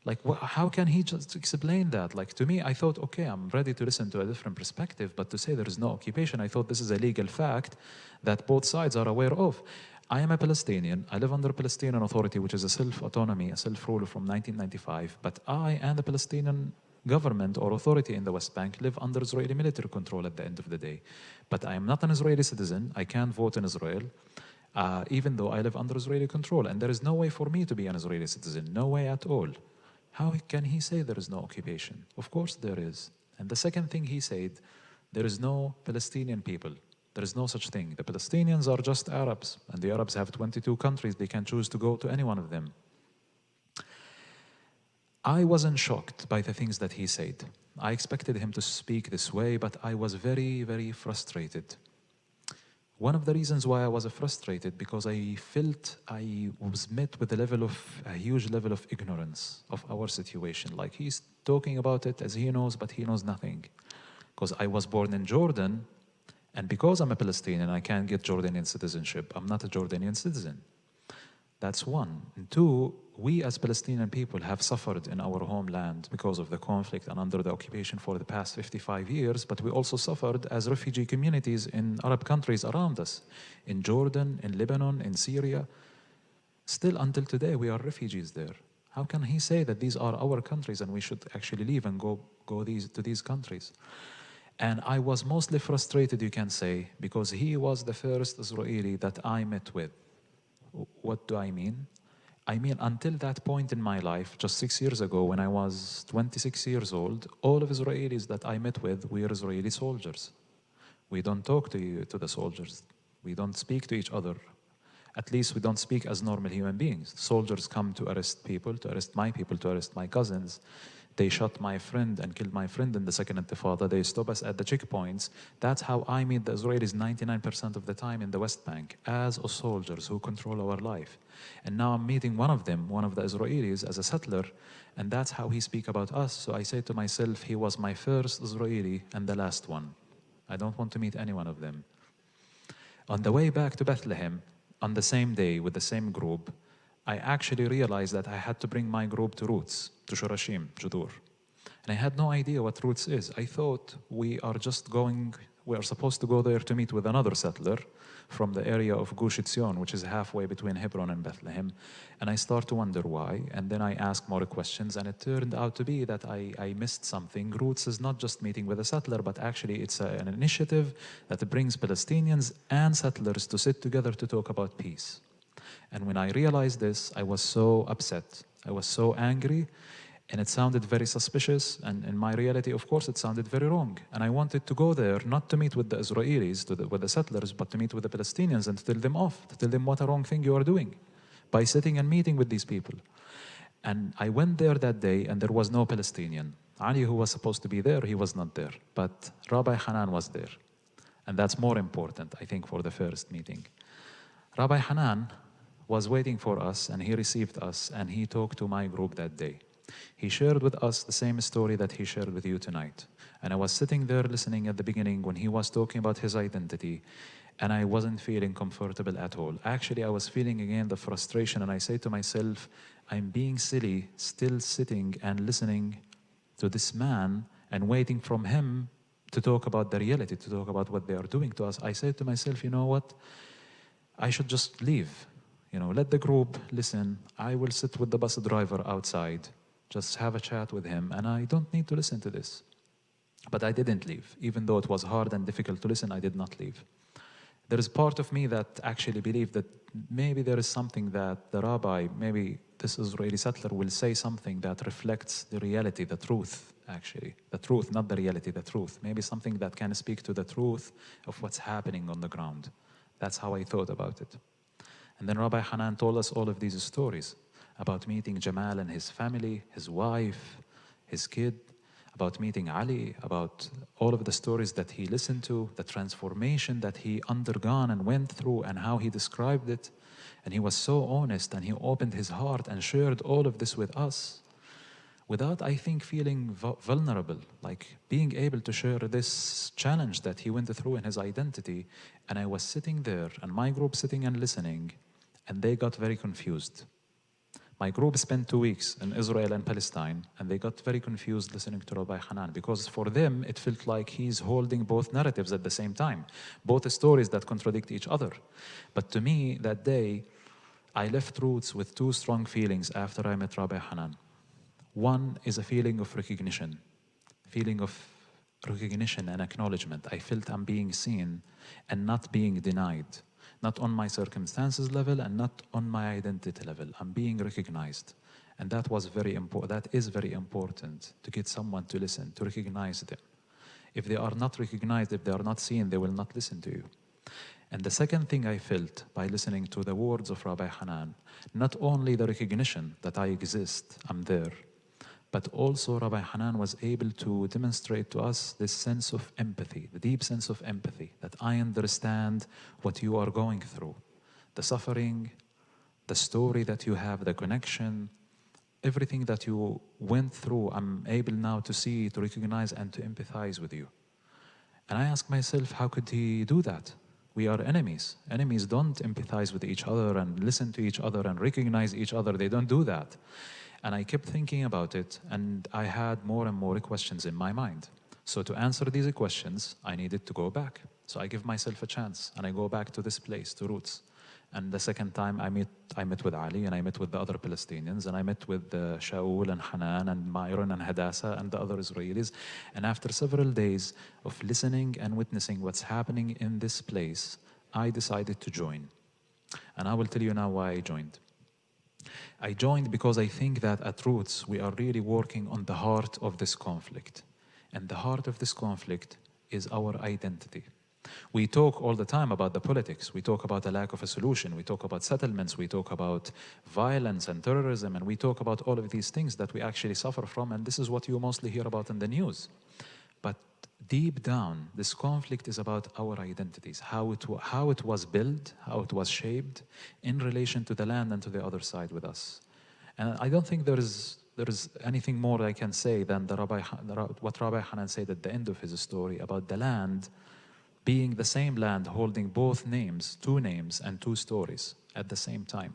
Like, how can he just explain that? Like, to me, I thought, okay, I'm ready to listen to a different perspective, but to say there is no occupation, I thought this is a legal fact that both sides are aware of. I am a Palestinian. I live under Palestinian Authority, which is a self-autonomy, a self-rule from 1995. But I and the Palestinian government or authority in the West Bank live under Israeli military control at the end of the day. But I am not an Israeli citizen. I can't vote in Israel, even though I live under Israeli control. And there is no way for me to be an Israeli citizen, no way at all. How can he say there is no occupation? Of course there is. And the second thing he said, there is no Palestinian people. There is no such thing. The Palestinians are just Arabs, and the Arabs have 22 countries. They can choose to go to any one of them. I wasn't shocked by the things that he said. I expected him to speak this way, but I was very, very frustrated. One of the reasons why I was frustrated, because I felt I was met with a huge level of ignorance of our situation. Like, he's talking about it as he knows, but he knows nothing. Because I was born in Jordan, and because I'm a Palestinian, I can't get Jordanian citizenship. I'm not a Jordanian citizen. That's one. And two, we as Palestinian people have suffered in our homeland because of the conflict and under the occupation for the past 55 years, but we also suffered as refugee communities in Arab countries around us, in Jordan, in Lebanon, in Syria. Still, until today, we are refugees there. How can he say that these are our countries and we should actually leave and go to these countries? And I was mostly frustrated, you can say, because he was the first Israeli that I met with. What do I mean? I mean, until that point in my life, just 6 years ago, when I was 26 years old, all of Israelis that I met with were Israeli soldiers. We don't talk to the soldiers. We don't speak to each other. At least we don't speak as normal human beings. Soldiers come to arrest people, to arrest my people, to arrest my cousins. They shot my friend and killed my friend in the second Intifada. They stop us at the checkpoints. That's how I meet the Israelis 99% of the time in the West Bank, as soldiers who control our life. And now I'm meeting one of them, one of the Israelis, as a settler, and that's how he speaks about us. So I say to myself, he was my first Israeli and the last one. I don't want to meet any one of them. On the way back to Bethlehem, on the same day with the same group, I actually realized that I had to bring my group to Roots, to Shorashim, Judur. And I had no idea what Roots is. I thought we are supposed to go there to meet with another settler from the area of Gush Etzion, which is halfway between Hebron and Bethlehem. And I start to wonder why. And then I ask more questions, and it turned out to be that I missed something. Roots is not just meeting with a settler, but actually it's an initiative that brings Palestinians and settlers to sit together to talk about peace. And when I realized this, I was so upset. I was so angry. And it sounded very suspicious, and in my reality, of course, it sounded very wrong. And I wanted to go there, not to meet with the Israelis, with the settlers, but to meet with the Palestinians and to tell them off, to tell them what a wrong thing you are doing by sitting and meeting with these people. And I went there that day, and there was no Palestinian. Ali, who was supposed to be there, he was not there. But Rabbi Hanan was there. And that's more important, I think, for the first meeting. Rabbi Hanan was waiting for us, and he received us, and he talked to my group that day. He shared with us the same story that he shared with you tonight. And I was sitting there listening at the beginning when he was talking about his identity, and I wasn't feeling comfortable at all. Actually, I was feeling again the frustration, and I say to myself, I'm being silly, still sitting and listening to this man and waiting from him to talk about the reality, to talk about what they are doing to us. I said to myself, you know what? I should just leave. Let the group listen. I will sit with the bus driver outside, just have a chat with him, and I don't need to listen to this. But I didn't leave. Even though it was hard and difficult to listen, I did not leave. There is part of me that actually believed that maybe there is something that the rabbi, maybe this Israeli settler, will say something that reflects the reality, the truth, actually. The truth, not the reality, the truth. Maybe something that can speak to the truth of what's happening on the ground. That's how I thought about it. And then Rabbi Hanan told us all of these stories about meeting Jamal and his family, his wife, his kid, about meeting Ali, about all of the stories that he listened to, the transformation that he undergone and went through, and how he described it. And he was so honest, and he opened his heart and shared all of this with us without, I think, feeling vulnerable, like being able to share this challenge that he went through in his identity. And I was sitting there, and my group sitting and listening, and they got very confused. My group spent 2 weeks in Israel and Palestine, and they got very confused listening to Rabbi Hanan, because for them, it felt like he's holding both narratives at the same time, both stories that contradict each other. But to me, that day, I left Roots with 2 strong feelings after I met Rabbi Hanan. One is a feeling of recognition and acknowledgement. I felt I'm being seen and not being denied. Not on my circumstances level and not on my identity level. I'm being recognized. And that was very important. That is very important, to get someone to listen, to recognize them. If they are not recognized, if they are not seen, they will not listen to you. And the second thing I felt by listening to the words of Rabbi Hanan, not only the recognition that I exist, I'm there, but also Rabbi Hanan was able to demonstrate to us this sense of empathy, the deep sense of empathy, that I understand what you are going through, the suffering, the story that you have, the connection, everything that you went through, I'm able now to see, to recognize, and to empathize with you. And I ask myself, how could he do that? We are enemies. Enemies don't empathize with each other and listen to each other and recognize each other. They don't do that. And I kept thinking about it, and I had more and more questions in my mind. So to answer these questions, I needed to go back. So I give myself a chance, and I go back to this place, to Roots. And the second time I met with Ali, and I met with the other Palestinians, and I met with Shaul and Hanan and Myron and Hadassah and the other Israelis. And after several days of listening and witnessing what's happening in this place, I decided to join. And I will tell you now why I joined. I joined because I think that at Roots, we are really working on the heart of this conflict. And the heart of this conflict is our identity. We talk all the time about the politics. We talk about the lack of a solution. We talk about settlements. We talk about violence and terrorism. And we talk about all of these things that we actually suffer from. And this is what you mostly hear about in the news. But deep down, this conflict is about our identities, how it was built, how it was shaped in relation to the land and to the other side with us. And I don't think there is anything more I can say than what Rabbi Hanan said at the end of his story about the land being the same land holding both names, two names and two stories at the same time.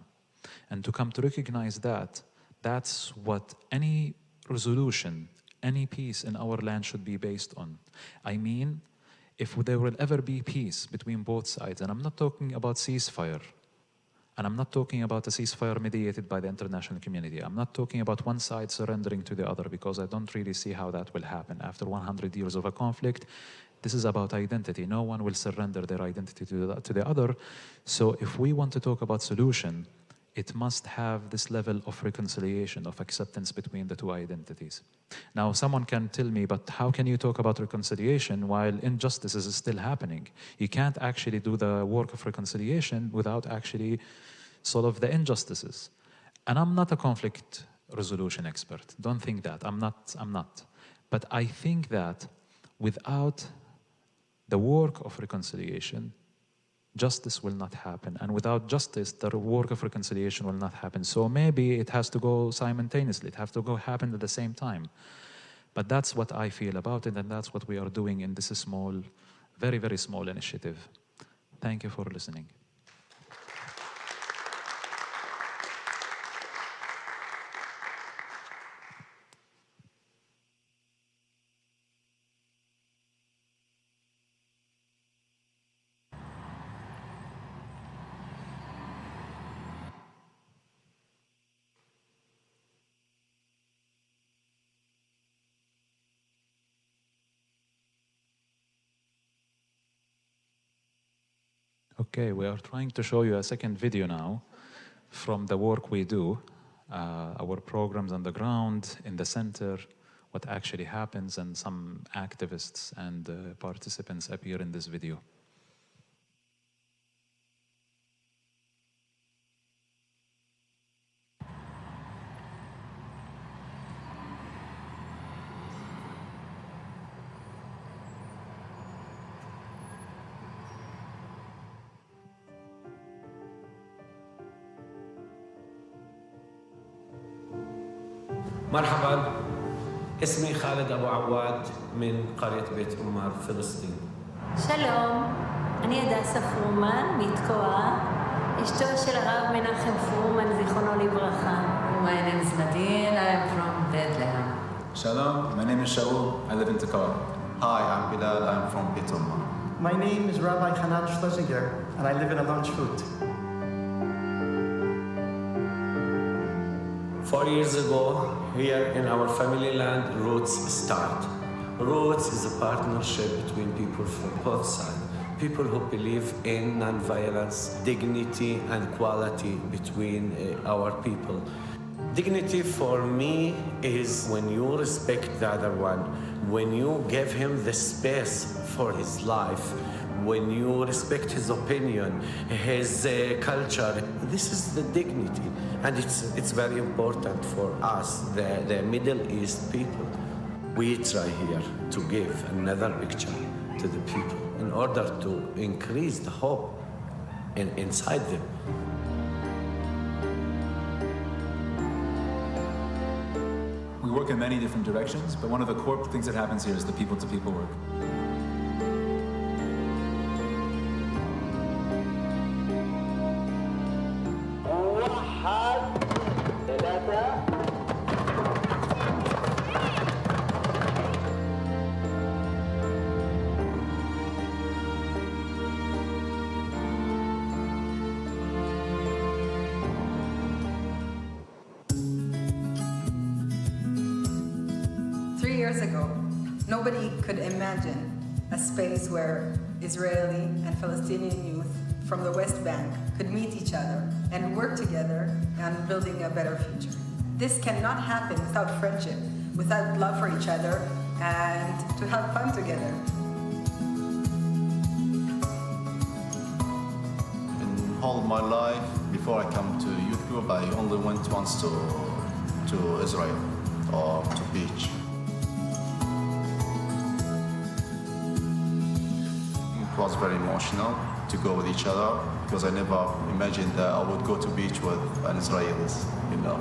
And to come to recognize that, that's what any resolution, any peace in our land should be based on. I mean, if there will ever be peace between both sides, and I'm not talking about ceasefire, and I'm not talking about a ceasefire mediated by the international community. I'm not talking about one side surrendering to the other, because I don't really see how that will happen. After 100 years of a conflict, this is about identity. No one will surrender their identity to the other. So if we want to talk about solution, it must have this level of reconciliation, of acceptance between the two identities. Now, someone can tell me, but how can you talk about reconciliation while injustice is still happening? You can't actually do the work of reconciliation without actually solve the injustices. And I'm not a conflict resolution expert. Don't think that. I'm not. But I think that without the work of reconciliation, justice will not happen. And without justice, the work of reconciliation will not happen. So maybe it has to go simultaneously. It has to happen at the same time. But that's what I feel about it, and that's what we are doing in this small, very, very small initiative. Thank you for listening. Okay, we are trying to show you a second video now from the work we do, our programs on the ground, in the center, what actually happens, and some activists and participants appear in this video. مرحبا، اسمي خالد أبو عواد من قرية بيت أمار فلسطين. שלום, אני הדסה פרומן מתקוע, אשתו של הרב מנחם פרומן, זיכרונו לברכה. My name is Nadine, I am from Bethlehem. Shalom, my name is Shaul, I live in Takar. Hi, I'm Bilal, I'm from Beit Umar. My name is Rabbi Hanan Schlesinger, and I live in Alon-Shvut. 4 years ago, here in our family land, Roots start. Roots is a partnership between people from both sides. People who believe in non-violence, dignity and equality between our people. Dignity for me is when you respect the other one, when you give him the space for his life, when you respect his opinion, his culture. This is the dignity, and it's very important for us, the Middle East people. We try here to give another picture to the people in order to increase the hope inside them. We work in many different directions, but one of the core things that happens here is the people-to-people work. Years ago, nobody could imagine a space where Israeli and Palestinian youth from the West Bank could meet each other and work together on building a better future. This cannot happen without friendship, without love for each other, and to have fun together. In all my life, before I come to youth group, I only went once to Israel or to beach. It was very emotional to go with each other because I never imagined that I would go to beach with an Israelis, you know.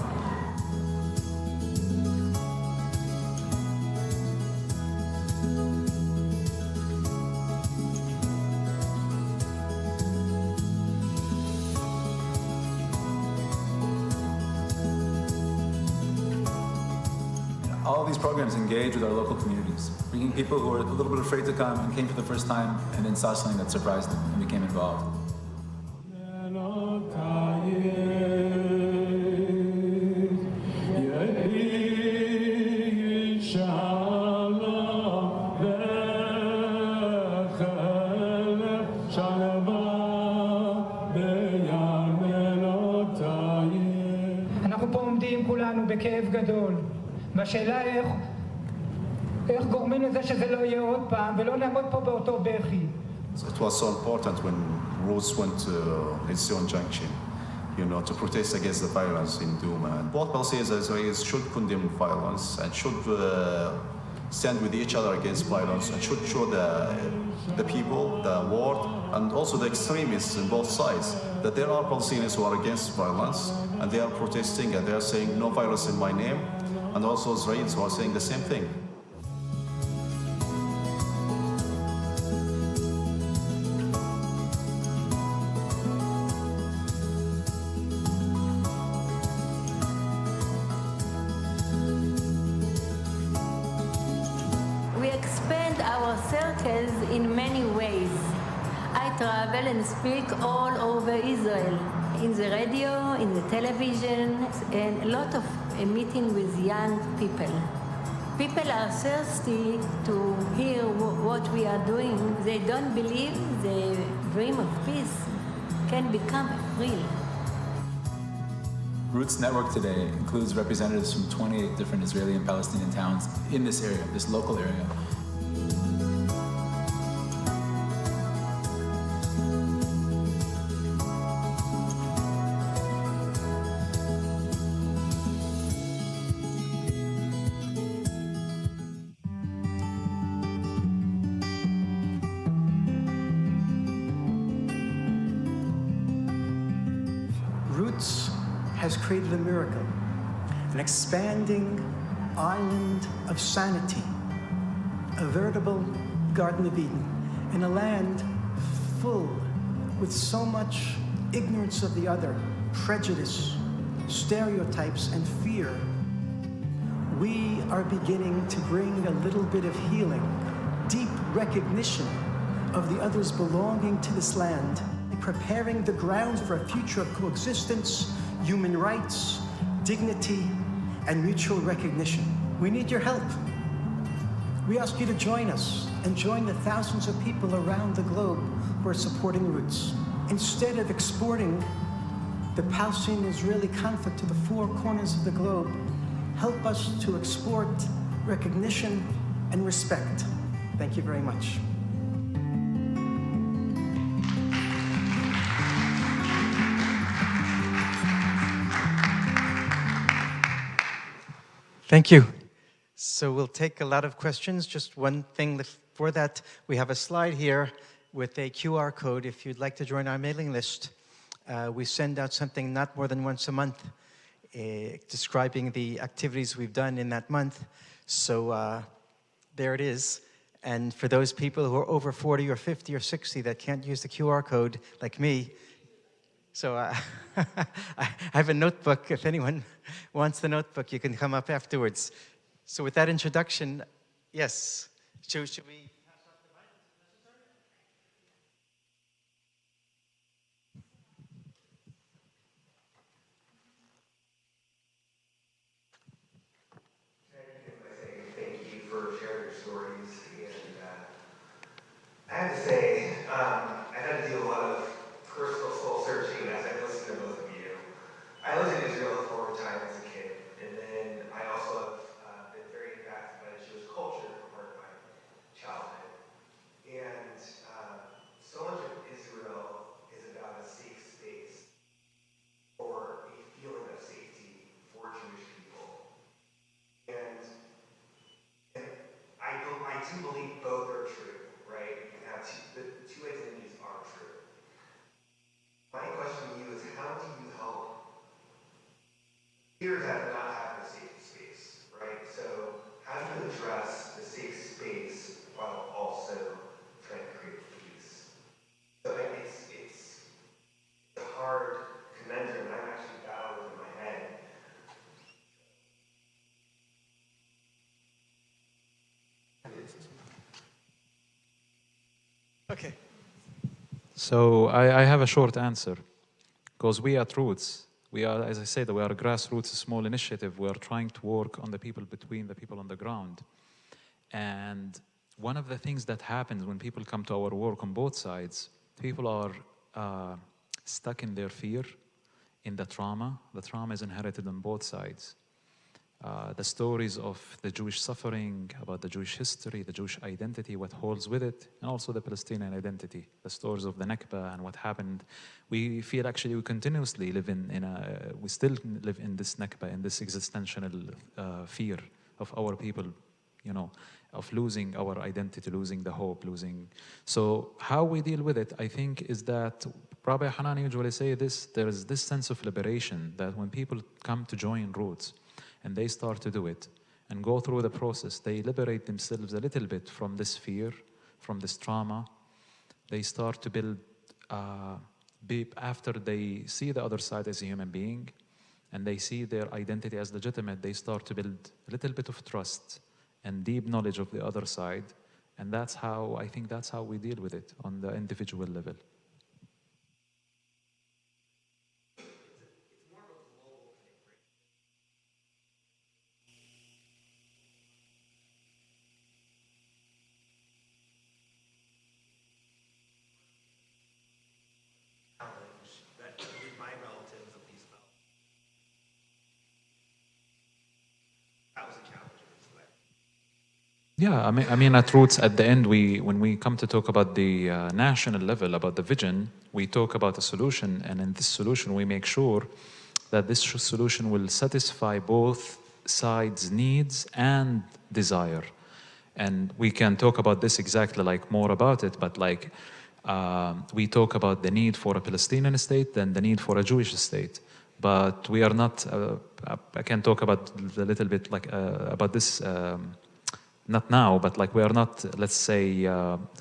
all of these programs engage with our local communities, bringing people who are a little bit afraid to come and came for the first time and then saw something that surprised them and became involved. אנחנו פה עומדים כולנו בכאב גדול, והשאלה איך גורמים לזה שזה לא יהיה עוד פעם ולא נעמוד פה באותו בכי. It was so important when Roots went to Zion Junction, to protest against the violence in Douma. And both Palestinians and Israelis should condemn violence and should stand with each other against violence and should show the people, the world, and also the extremists on both sides that there are Palestinians who are against violence and they are protesting and they are saying no violence in my name, and also Israelis who are saying the same thing. We expand our circles in many ways. I travel and speak all over Israel, in the radio, in the television, and a lot of meeting with young people. People are thirsty to hear what we are doing. They don't believe the dream of peace can become real. Roots Network today includes representatives from 28 different Israeli and Palestinian towns in this area, this local area. Roots has created a miracle, an expanding island of sanity, a veritable Garden of Eden, in a land full with so much ignorance of the other, prejudice, stereotypes, and fear. We are beginning to bring a little bit of healing, deep recognition of the other's belonging to this land, preparing the ground for a future of coexistence, human rights, dignity, and mutual recognition. We need your help. We ask you to join us and join the thousands of people around the globe who are supporting Roots. Instead of exporting the Palestinian-Israeli conflict to the four corners of the globe, help us to export recognition and respect. Thank you very much. Thank you. So we'll take a lot of questions. Just one thing before that, we have a slide here with a QR code. If you'd like to join our mailing list, we send out something not more than once a month describing the activities we've done in that month. So there it is. And for those people who are over 40 or 50 or 60 that can't use the QR code, like me, so I have a notebook. If anyone wants the notebook, you can come up afterwards. So with that introduction, yes, should we pass off the mic? Thank you for sharing your stories. And I have to say, I've had to do a lot of personal soul searching as I listen to both of you. I lived in Israel for a time as a kid, and then I also have been very impacted by the Jewish culture for part of my childhood. So I have a short answer, because we at Roots, we are, as I said, we are a grassroots small initiative. We are trying to work on the people between the people on the ground. And one of the things that happens when people come to our work on both sides, people are stuck in their fear, in the trauma. The trauma is inherited on both sides. The stories of the Jewish suffering, about the Jewish history, the Jewish identity, what holds with it, and also the Palestinian identity, the stories of the Nakba and what happened. We feel actually we continuously live we still live in this Nakba, in this existential fear of our people, you know, of losing our identity, losing the hope, losing. So how we deal with it, I think, is that Rabbi Hanan usually say this, there is this sense of liberation that when people come to join Roots, and they start to do it and go through the process, they liberate themselves a little bit from this fear, from this trauma. They start to build, after they see the other side as a human being and they see their identity as legitimate, they start to build a little bit of trust and deep knowledge of the other side. And that's how, I think that's how we deal with it on the individual level. Yeah, I mean, at Roots, at the end, when we come to talk about the national level, about the vision, we talk about a solution, and in this solution, we make sure that this solution will satisfy both sides' needs and desire. And we can talk about this exactly like more about it, but like we talk about the need for a Palestinian state and the need for a Jewish state. But we are not, I can talk about a little bit like about this, not now, but like we are not, let's say,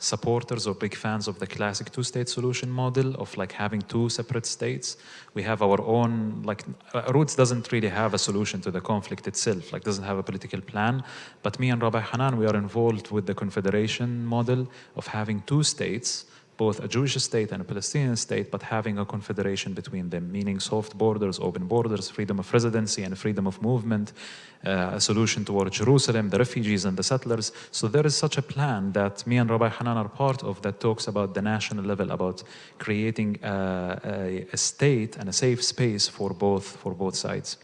supporters or big fans of the classic two-state solution model of like having two separate states. We have our own, like Roots doesn't really have a solution to the conflict itself, like doesn't have a political plan. But me and Rabbi Hanan, we are involved with the confederation model of having two states, both a Jewish state and a Palestinian state, but having a confederation between them, meaning soft borders, open borders, freedom of residency and freedom of movement, a solution toward Jerusalem, the refugees and the settlers. So there is such a plan that me and Rabbi Hanan are part of that talks about the national level, about creating a state and a safe space for both sides.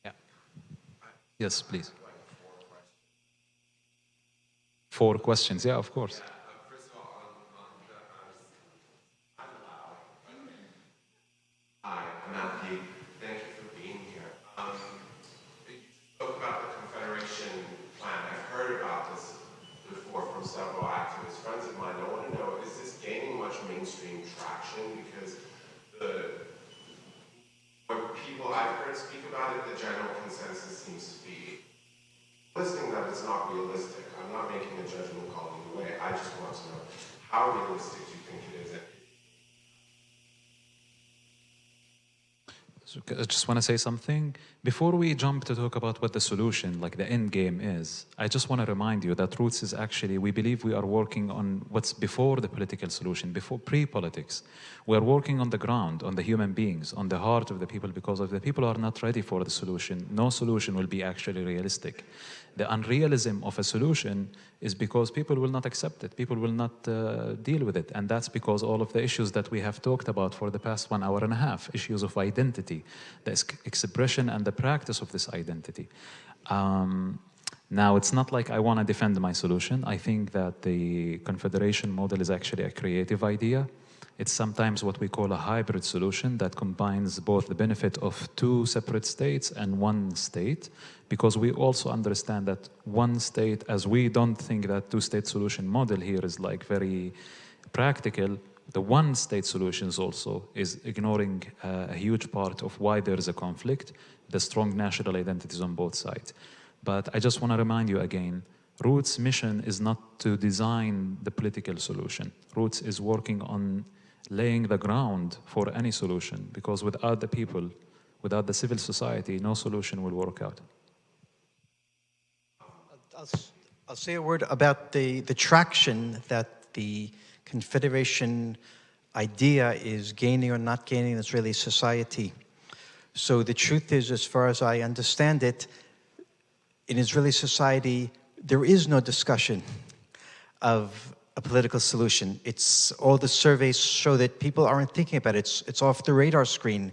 Yeah. Yes, please. 4 questions, yeah, of course. Hi, I'm Matthew. Thank you for being here. You spoke about the Confederation plan. I've heard about this before from several activist friends of mine. I want to know, is this gaining much mainstream traction? Because when people I've heard speak about it, the general consensus seems to be listening that it's not realistic. I'm not making a judgment call either way. I just want to know how realistic do you think it is? So I just want to say something. Before we jump to talk about what the solution, like the end game is, I just want to remind you that Roots is actually, we believe we are working on what's before the political solution, before pre-politics. We are working on the ground, on the human beings, on the heart of the people, because if the people are not ready for the solution, no solution will be actually realistic. The unrealism of a solution is because people will not accept it. People will not deal with it. And that's because all of the issues that we have talked about for the past 1 hour and a half, issues of identity, the expression and the practice of this identity. Now, it's not like I want to defend my solution. I think that the confederation model is actually a creative idea. It's sometimes what we call a hybrid solution that combines both the benefit of 2 separate states and 1 state, because we also understand that 1 state, as we don't think that 2-state solution model here is like very practical, the 1-state solutions also is ignoring a huge part of why there is a conflict, the strong national identities on both sides. But I just want to remind you again, Roots' mission is not to design the political solution. Roots is working on laying the ground for any solution, because without the people, without the civil society, no solution will work out. I'll say a word about the traction that the Confederation idea is gaining or not gaining in Israeli society. So the truth is, as far as I understand it, in Israeli society, there is no discussion of a political solution. It's all the surveys show that people aren't thinking about it. It's off the radar screen.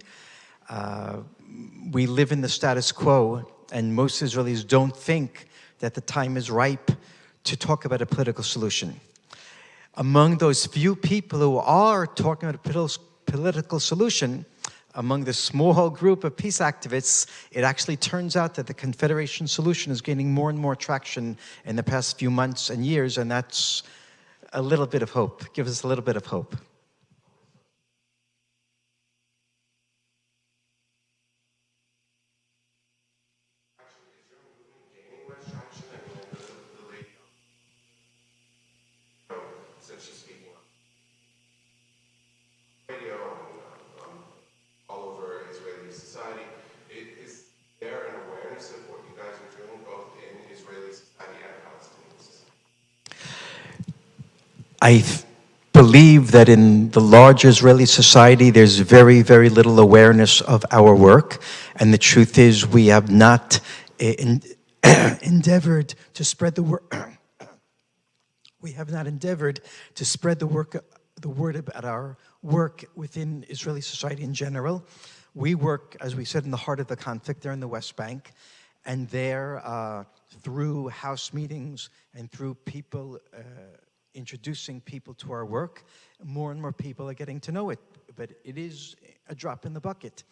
We live in the status quo, and most Israelis don't think that the time is ripe to talk about a political solution. Among those few people who are talking about a political solution, among the small group of peace activists, it actually turns out that the Confederation solution is gaining more and more traction in the past few months and years, and that's a little bit of hope. Gives us a little bit of hope. Since she's speaking on radio and all over Israeli society, is there an awareness of what you guys are doing both in Israeli society and Palestinian society? I believe that in the large Israeli society, there's very, very little awareness of our work. And the truth is, we have not endeavored to spread the word. We have not endeavored to spread the word about our work within Israeli society in general. We work, as we said, in the heart of the conflict there in the West Bank. And there, through house meetings and through people introducing people to our work, more and more people are getting to know it. But it is a drop in the bucket.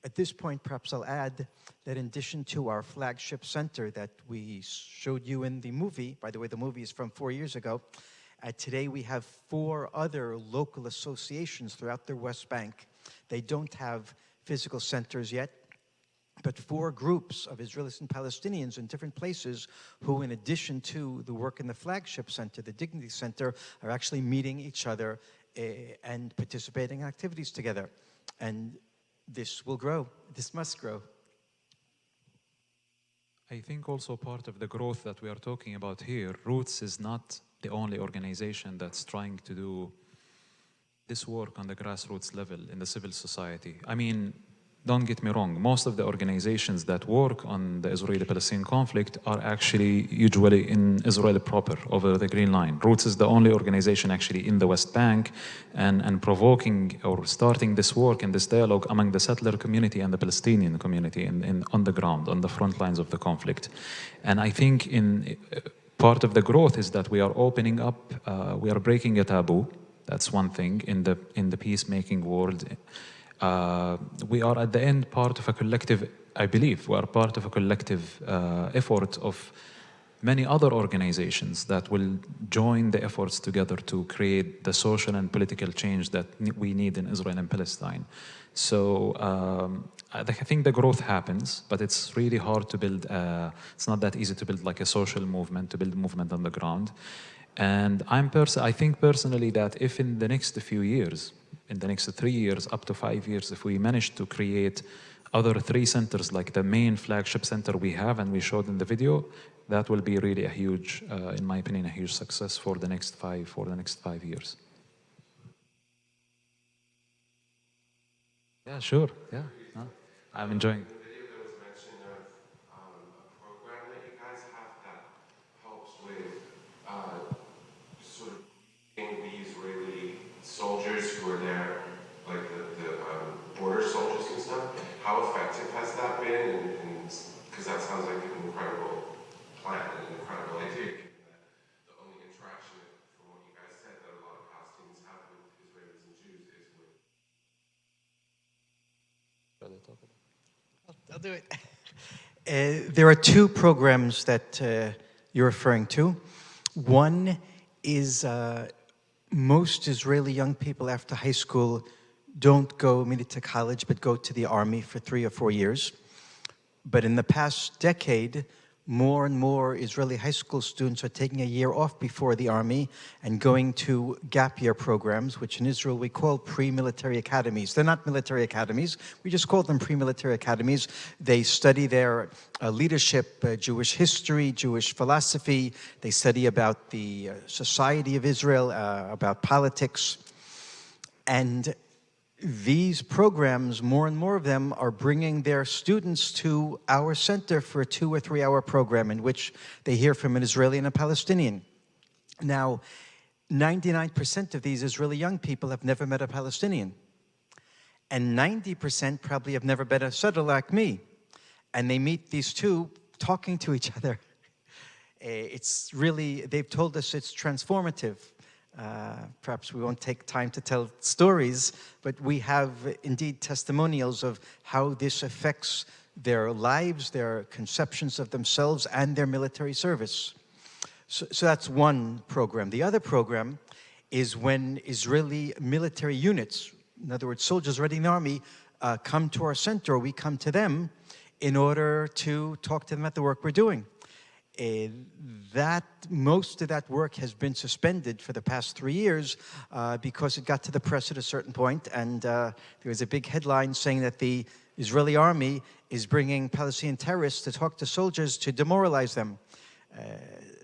At this point, perhaps I'll add that in addition to our flagship center that we showed you in the movie, by the way, the movie is from 4 years ago, today we have 4 other local associations throughout the West Bank. They don't have physical centers yet, but 4 groups of Israelis and Palestinians in different places who, in addition to the work in the flagship center, the Dignity Center, are actually meeting each other and participating in activities together. And this will grow. This must grow. I think also part of the growth that we are talking about here, Roots is not the only organization that's trying to do this work on the grassroots level in the civil society. I mean, don't get me wrong, most of the organizations that work on the Israeli-Palestinian conflict are actually usually in Israel proper, over the Green Line. Roots is the only organization actually in the West Bank and provoking or starting this work and this dialogue among the settler community and the Palestinian community on the ground, on the front lines of the conflict. And I think part of the growth is that we are opening up, we are breaking a taboo. That's one thing in the peacemaking world. We are at the end part of a collective, I believe, we are part of a collective effort of many other organizations that will join the efforts together to create the social and political change that we need in Israel and Palestine. So I think the growth happens, but it's really hard to build, it's not that easy to build like a social movement, to build a movement on the ground. And I think personally that if in the next few years, in the next 3 years, up to 5 years, if we manage to create other 3 centers like the main flagship center we have and we showed in the video, that will be really a huge, in my opinion, a huge success for the next 5 years. Yeah, sure. Yeah, no, I'm enjoying. Soldiers who are there, like the border soldiers and stuff. How effective has that been? Because that sounds like an incredible plan, an incredible idea. The only interaction, from what you guys said, that a lot of Palestinians have with Israelis and Jews is with. I'll do it. There are 2 programs that you're referring to. One is most Israeli young people after high school don't go immediately to college, but go to the army for 3 or 4 years. But in the past decade, more and more Israeli high school students are taking a year off before the army and going to gap year programs, which in Israel we call pre-military academies. They're not military academies, we just call them pre-military academies. They study their leadership, Jewish history, Jewish philosophy. They study about the society of Israel, about politics. And these programs, more and more of them, are bringing their students to our center for a 2 or 3 hour program in which they hear from an Israeli and a Palestinian. Now, 99% of these Israeli young people have never met a Palestinian. And 90% probably have never met a Sutter like me. And they meet these two talking to each other. It's really, they've told us it's transformative. Perhaps we won't take time to tell stories, but we have indeed testimonials of how this affects their lives, their conceptions of themselves, and their military service. So that's one program. The other program is when Israeli military units, in other words, soldiers ready in the army, come to our center, or we come to them in order to talk to them about the work we're doing. Most of that work has been suspended for the past 3 years because it got to the press at a certain point, and there was a big headline saying that the Israeli army is bringing Palestinian terrorists to talk to soldiers to demoralize them.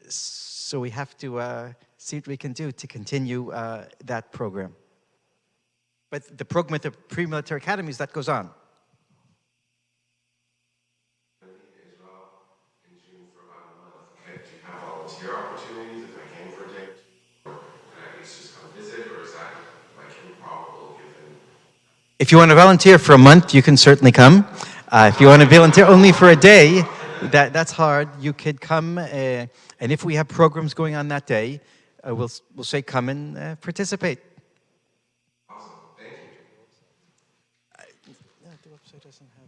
So we have to see what we can do to continue that program. But the program with the pre-military academies, that goes on. Volunteer opportunities if I came for a day, or can I at least just come visit, or is that like improbable given? If you want to volunteer for a month, you can certainly come. If you want to volunteer only for a day, that's hard. You could come, and if we have programs going on that day, we'll say come and participate. Awesome, thank you. The website doesn't have.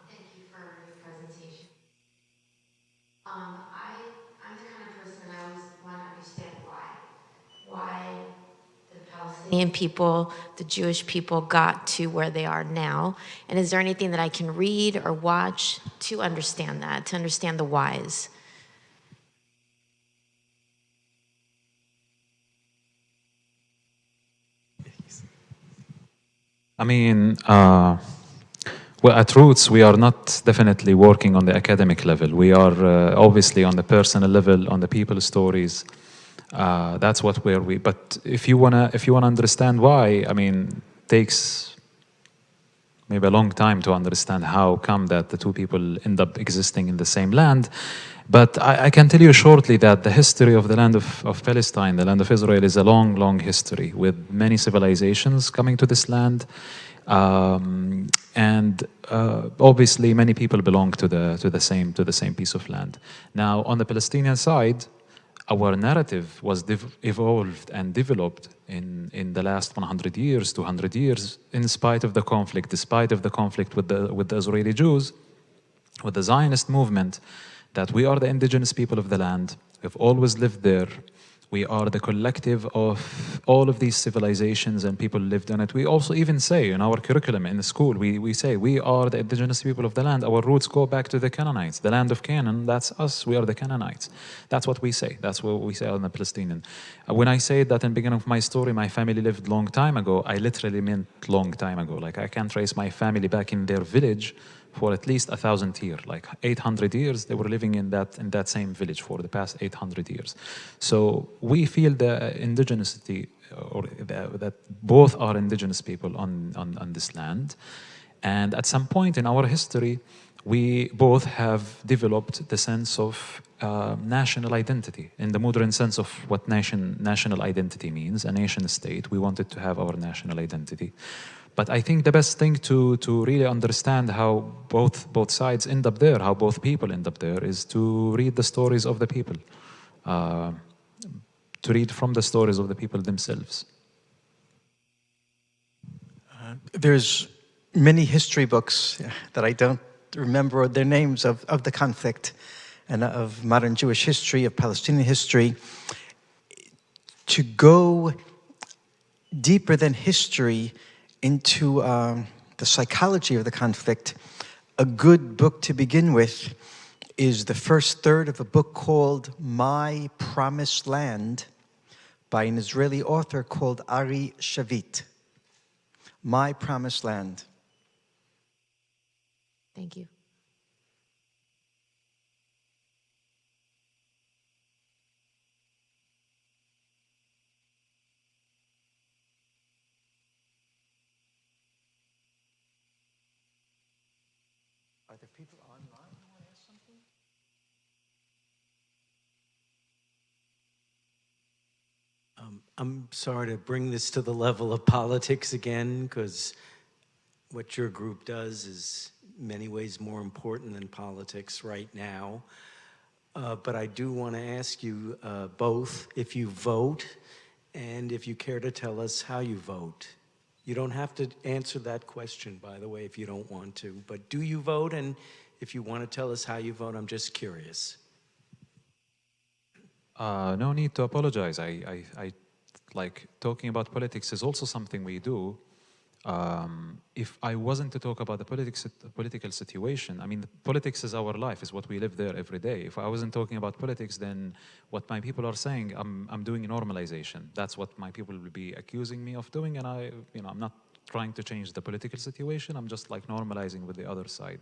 Thank you for your presentation. I'm the kind of person I always want to understand why the Palestinian people, the Jewish people got to where they are now. And is there anything that I can read or watch to understand that, to understand the whys? I mean, well, at Roots, we are not definitely working on the academic level. We are obviously on the personal level, on the people's stories. That's what we. But if you wanna understand why, I mean, takes maybe a long time to understand how come that the two people end up existing in the same land. But I can tell you shortly that the history of the land of Palestine, the land of Israel, is a long, long history with many civilizations coming to this land. And obviously many people belong to the same piece of land. Now on the Palestinian side, our narrative was evolved and developed in the last 100 years, 200 years, in spite of the conflict, despite of the conflict with the Israeli Jews, with the Zionist movement, that we are the indigenous people of the land. We've always lived there. We are the collective of all of these civilizations, and people lived on it. We also even say in our curriculum in the school, we say we are the indigenous people of the land. Our roots go back to the Canaanites. The land of Canaan, that's us. We are the Canaanites. That's what we say. That's what we say on the Palestinian. When I say that in the beginning of my story, my family lived long time ago, I literally meant long time ago. Like I can trace my family back in their village for at least 1,000 years, like 800 years, they were living in that same village for the past 800 years. So we feel the indigeneity, or that both are indigenous people on this land. And at some point in our history, we both have developed the sense of national identity, in the modern sense of what national identity means, a nation state. We wanted to have our national identity. But I think the best thing to really understand how both sides end up there, how both people end up there, is to read the stories of the people, to read from the stories of the people themselves. There's many history books that I don't remember their names of the conflict and of modern Jewish history, of Palestinian history. to go deeper than history into the psychology of the conflict, a good book to begin with is the first third of a book called My Promised Land by an Israeli author called Ari Shavit. My Promised Land. Thank you. Are there people online who want to ask something? I'm sorry to bring this to the level of politics again, because what your group does is in many ways more important than politics right now. But I do want to ask you both if you vote and if you care to tell us how you vote. You don't have to answer that question, by the way, if you don't want to. But do you vote? And if you want to tell us how you vote, I'm just curious. No need to apologize. I like talking about politics is also something we do. If I wasn't to talk about the political situation, I mean, politics is our life, is what we live there every day. If I wasn't talking about politics, then what my people are saying, I'm doing normalization. That's what my people will be accusing me of doing, and I'm not trying to change the political situation. I'm just like normalizing with the other side.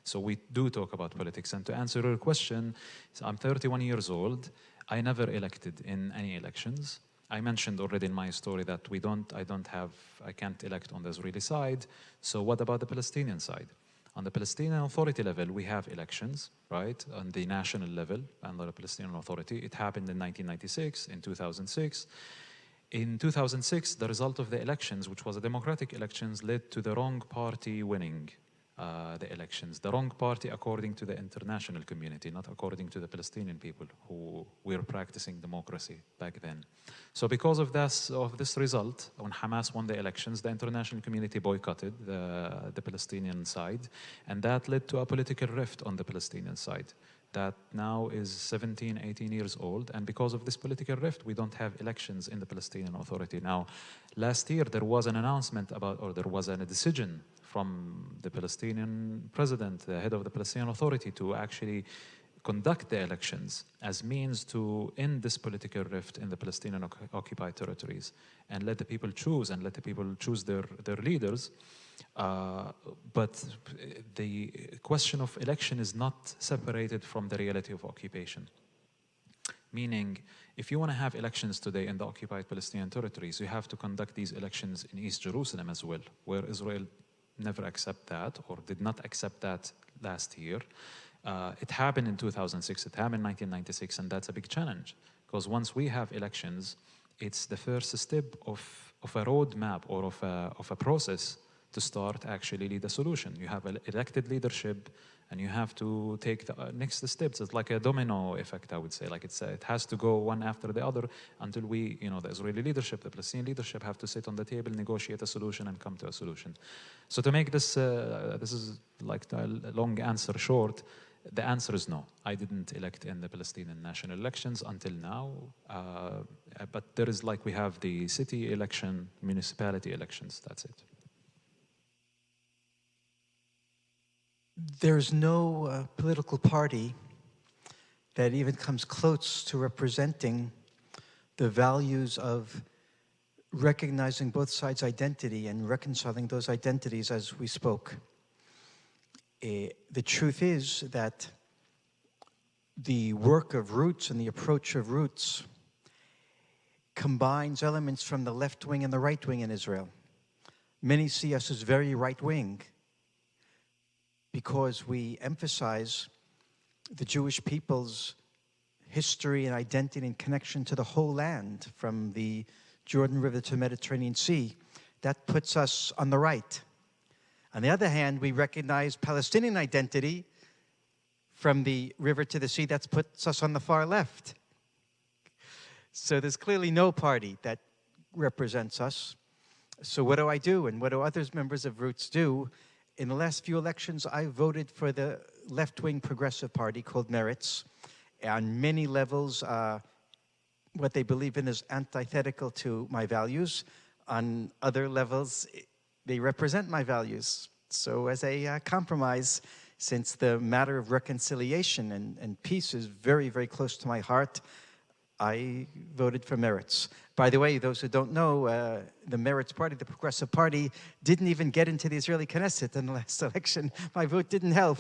So we do talk about politics. And to answer your question, I'm 31 years old. I never elected in any elections. I mentioned already in my story that I can't elect on the Israeli side. So what about the Palestinian side? On the Palestinian Authority level, we have elections, right? On the national level, under the Palestinian Authority. It happened in 1996, in 2006. In 2006, the result of the elections, which was a democratic elections, led to the wrong party winning the elections. The wrong party according to the international community, not according to the Palestinian people who were practicing democracy back then. So because of this result, when Hamas won the elections, the international community boycotted the Palestinian side, and that led to a political rift on the Palestinian side that now is 17, 18 years old. And because of this political rift, we don't have elections in the Palestinian Authority. Now, last year, there was an announcement there was a decision from the Palestinian president, the head of the Palestinian Authority, to actually conduct the elections as means to end this political rift in the Palestinian occupied territories and let the people choose their leaders. But the question of election is not separated from the reality of occupation. Meaning, if you want to have elections today in the occupied Palestinian territories, you have to conduct these elections in East Jerusalem as well, where Israel never accept that or did not accept that last year. It happened in 2006, it happened in 1996, and that's a big challenge. Because once we have elections, it's the first step of a roadmap or of a process to start actually lead a solution. You have elected leadership, and you have to take the next steps. It's like a domino effect, I would say. Like it has to go one after the other until the Israeli leadership, the Palestinian leadership have to sit on the table, negotiate a solution, and come to a solution. So to make this is like a long answer short, the answer is no. I didn't elect in the Palestinian national elections until now. But there is we have the city election, municipality elections, that's it. There's no political party that even comes close to representing the values of recognizing both sides' identity and reconciling those identities as we spoke. The truth is that the work of Roots and the approach of Roots combines elements from the left wing and the right wing in Israel. Many see us as very right wing, because we emphasize the Jewish people's history and identity and connection to the whole land, from the Jordan River to the Mediterranean Sea. That puts us on the right. On the other hand, we recognize Palestinian identity from the river to the sea. That puts us on the far left. So there's clearly no party that represents us. So what do I do, and what do other members of Roots do? In the last few elections, I voted for the left-wing progressive party called Meretz. On many levels, what they believe in is antithetical to my values. On other levels, they represent my values. So as a compromise, since the matter of reconciliation and peace is very, very close to my heart, I voted for Meretz. By the way, those who don't know, the Meretz Party, the Progressive Party, didn't even get into the Israeli Knesset in the last election. My vote didn't help.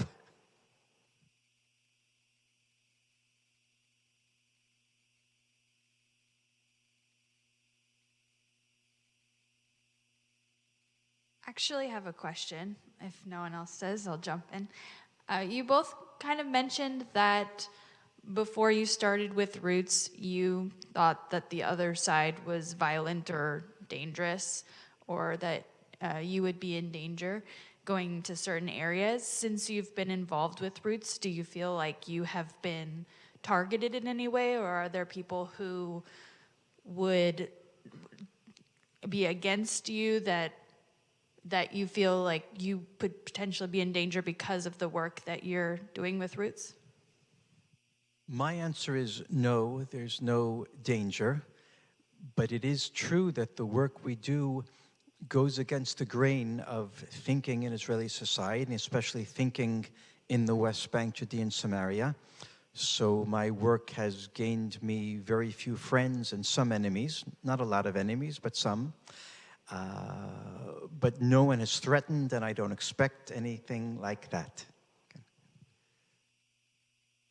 Actually, I have a question. If no one else does, I'll jump in. You both kind of mentioned that before you started with Roots, you thought that the other side was violent or dangerous, or that you would be in danger going to certain areas. Since you've been involved with Roots, do you feel like you have been targeted in any way, or are there people who would be against you that you feel like you could potentially be in danger because of the work that you're doing with Roots? My answer is no, there's no danger. But it is true that the work we do goes against the grain of thinking in Israeli society, and especially thinking in the West Bank, Judea, and Samaria. So my work has gained me very few friends and some enemies. Not a lot of enemies, but some. But no one has threatened, and I don't expect anything like that.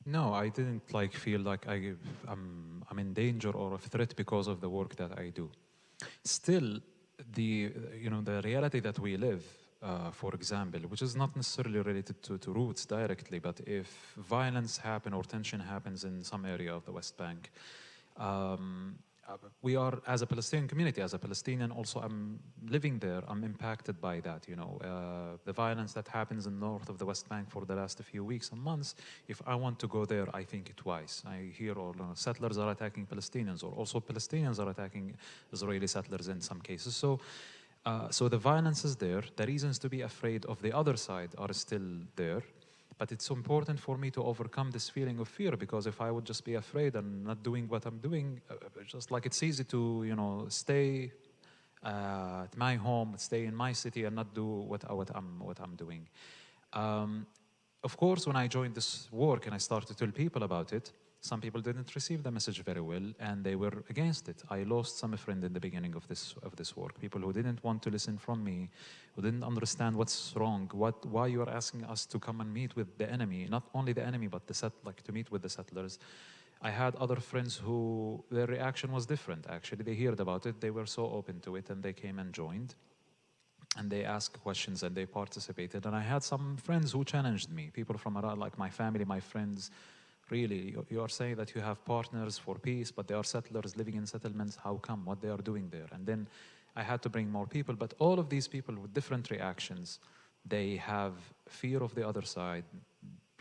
No, I didn't feel like I'm in danger or a threat because of the work that I do. Still, the reality that we live, for example, which is not necessarily related to Roots directly, but if violence happens or tension happens in some area of the West Bank, we are, as a Palestinian community, as a Palestinian, also I'm living there, I'm impacted by that, the violence that happens in north of the West Bank for the last few weeks and months. If I want to go there, I think twice. I hear settlers are attacking Palestinians, or also Palestinians are attacking Israeli settlers in some cases. So the violence is there. The reasons to be afraid of the other side are still there. But it's important for me to overcome this feeling of fear, because if I would just be afraid and not doing what I'm doing, just like it's easy to, stay at my home, stay in my city, and not do what I'm doing. Of course, when I joined this work and I started to tell people about it, some people didn't receive the message very well, and they were against it. I lost some friends in the beginning of this work, people who didn't want to listen from me, who didn't understand what's wrong, why you are asking us to come and meet with the enemy, not only the enemy, but to meet with the settlers. I had other friends who their reaction was different. Actually, they heard about it, they were so open to it, and they came and joined. And they asked questions and they participated. And I had some friends who challenged me, people from around, like my family, my friends. Really, you are saying that you have partners for peace, but they are settlers living in settlements. How come? What they are doing there? And then I had to bring more people. But all of these people with different reactions, they have fear of the other side.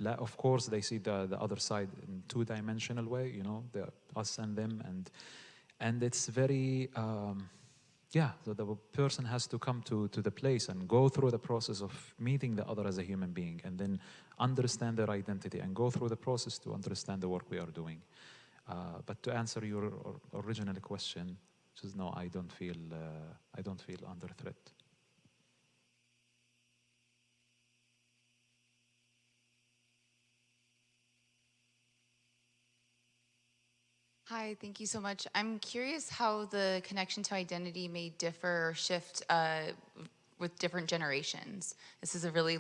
Of course, they see the other side in two-dimensional way, the us and them. And it's very... so the person has to come to the place and go through the process of meeting the other as a human being, and then understand their identity and go through the process to understand the work we are doing. But to answer your original question, which is no, I don't feel under threat. Hi, thank you so much. I'm curious how the connection to identity may differ or shift with different generations. This is a really...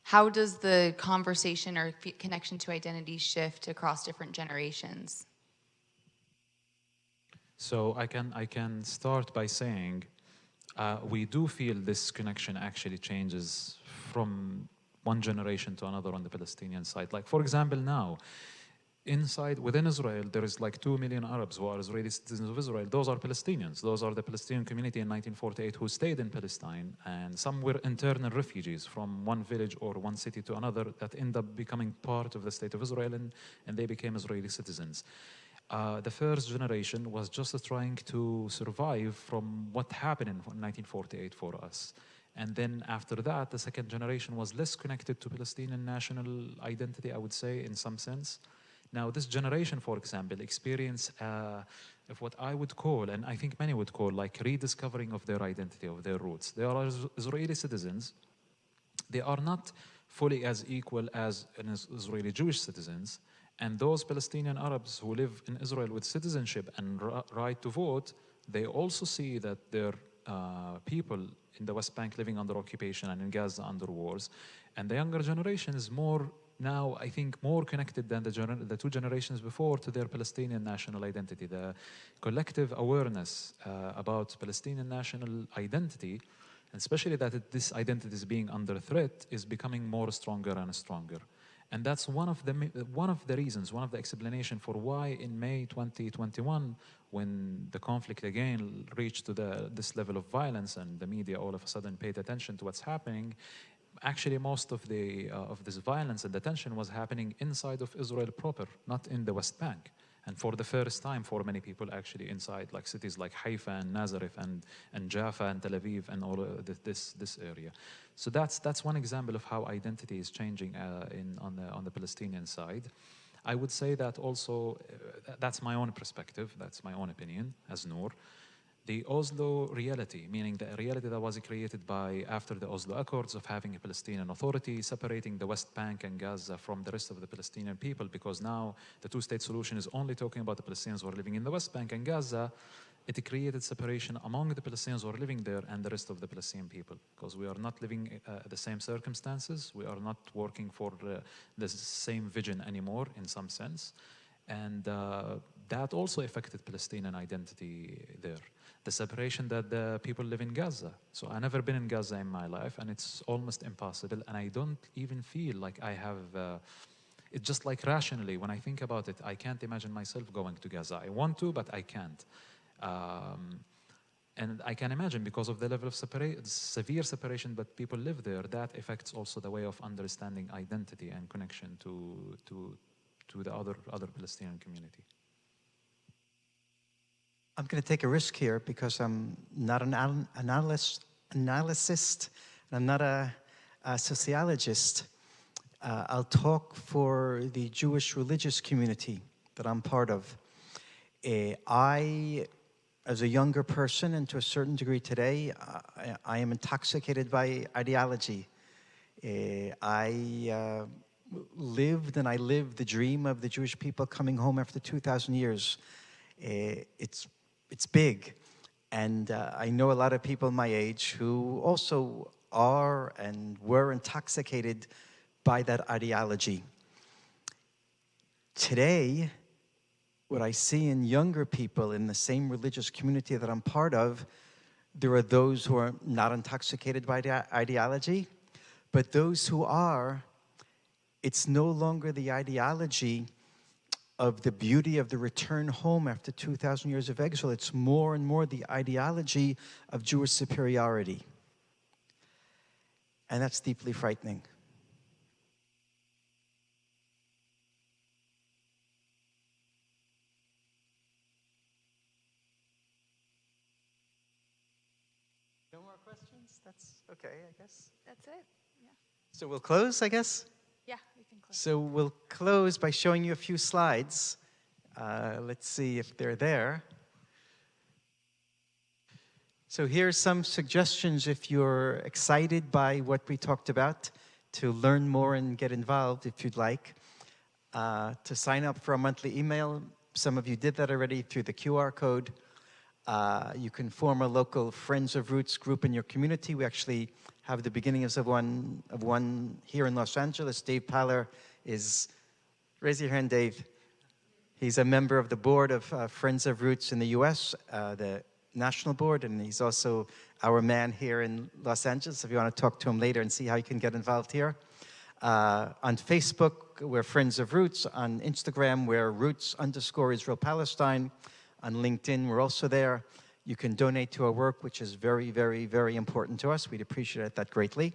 How does the conversation or connection to identity shift across different generations? So I can start by saying we do feel this connection actually changes from one generation to another on the Palestinian side. Like, for example, now, within Israel, there is like 2 million Arabs who are Israeli citizens of Israel. Those are Palestinians. Those are the Palestinian community in 1948 who stayed in Palestine, and some were internal refugees from one village or one city to another that end up becoming part of the state of Israel, and they became Israeli citizens. The first generation was just trying to survive from what happened in 1948 for us. And then after that, the second generation was less connected to Palestinian national identity, I would say, in some sense. Now, this generation, for example, experience of what I would call, and I think many would call, like rediscovering of their identity, of their roots. They are Israeli citizens. They are not fully as equal as an Israeli Jewish citizens. And those Palestinian Arabs who live in Israel with citizenship and right to vote, they also see that their people in the West Bank living under occupation and in Gaza under wars. And the younger generation is more now, I think, more connected than the two generations before to their Palestinian national identity. The collective awareness about Palestinian national identity, and especially that this identity is being under threat, is becoming more stronger and stronger. And that's one of the reasons, one of the explanation for why in May 2021, when the conflict again reached to this level of violence and the media all of a sudden paid attention to what's happening, actually most of this violence and the tension was happening inside of Israel proper, not in the West Bank. And for the first time for many people actually inside like cities like Haifa and Nazareth and Jaffa and Tel Aviv and all this area. So that's one example of how identity is changing on the Palestinian side. I would say that also, that's my own perspective, that's my own opinion as Noor. The Oslo reality, meaning the reality that was created after the Oslo Accords of having a Palestinian Authority, separating the West Bank and Gaza from the rest of the Palestinian people, because now the two-state solution is only talking about the Palestinians who are living in the West Bank and Gaza. It created separation among the Palestinians who are living there and the rest of the Palestinian people, because we are not living the same circumstances, we are not working for the same vision anymore in some sense. And that also affected Palestinian identity there. The separation that the people live in Gaza. So I've never been in Gaza in my life, and it's almost impossible. And I don't even feel like I have, it's just like rationally, when I think about it, I can't imagine myself going to Gaza. I want to, but I can't. And I can imagine because of the level of severe separation that people live there, that affects also the way of understanding identity and connection to the other Palestinian community. I'm going to take a risk here because I'm not an analyst, and I'm not a sociologist. I'll talk for the Jewish religious community that I'm part of. I, as a younger person, and to a certain degree today, I am intoxicated by ideology. I lived and I live the dream of the Jewish people coming home after 2,000 years. It's big, and I know a lot of people my age who also are and were intoxicated by that ideology. Today, what I see in younger people in the same religious community that I'm part of, there are those who are not intoxicated by the ideology, but those who are, it's no longer the ideology of the beauty of the return home after 2,000 years of exile. It's more and more the ideology of Jewish superiority. And that's deeply frightening. No more questions? That's okay, I guess. That's it. Yeah. So we'll close, I guess? Yeah, we can close. So we'll close by showing you a few slides. Let's see if they're there. So here's some suggestions if you're excited by what we talked about, to learn more and get involved if you'd like. To sign up for a monthly email, some of you did that already through the QR code. You can form a local Friends of Roots group in your community. We actually have the beginnings of one here in Los Angeles. Dave Paller is, raise your hand, Dave. He's a member of the board of Friends of Roots in the US, the national board, and he's also our man here in Los Angeles. If you want to talk to him later and see how you can get involved here. On Facebook, we're Friends of Roots. On Instagram, we're Roots_Israel Palestine. On LinkedIn, we're also there. You can donate to our work, which is very, very, very important to us. We'd appreciate that greatly.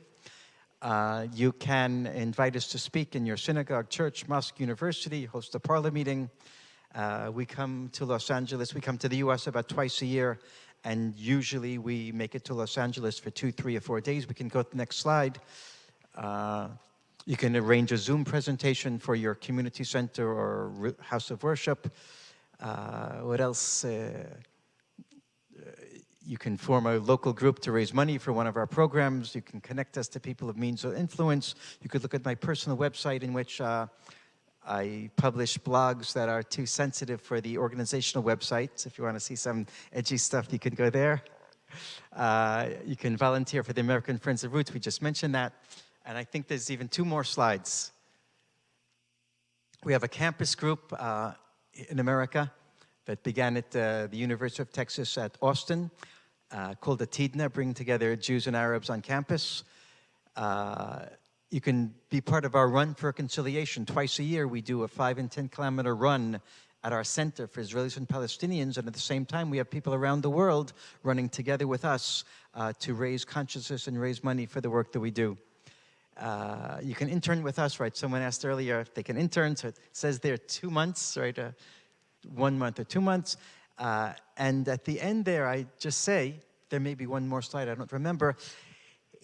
You can invite us to speak in your synagogue, church, mosque, university, host a parlor meeting. We come to Los Angeles. We come to the U.S. about twice a year, and usually we make it to Los Angeles for 2, 3, or 4 days. We can go to the next slide. You can arrange a Zoom presentation for your community center or house of worship. What else? You can form a local group to raise money for one of our programs. You can connect us to people of means of influence. You could look at my personal website in which I publish blogs that are too sensitive for the organizational website. If you want to see some edgy stuff, you can go there. You can volunteer for the American Friends of Roots. We just mentioned that. And I think there's even 2 more slides. We have a campus group in America that began at the University of Texas at Austin, called the Tidna, bringing together Jews and Arabs on campus. You can be part of our Run for Reconciliation. Twice a year, we do a 5 and 10 kilometer run at our center for Israelis and Palestinians, and at the same time, we have people around the world running together with us to raise consciousness and raise money for the work that we do. You can intern with us, right? Someone asked earlier if they can intern, so it says there 2 months, right? 1 month or 2 months. And at the end there, I just say, there may be one more slide, I don't remember.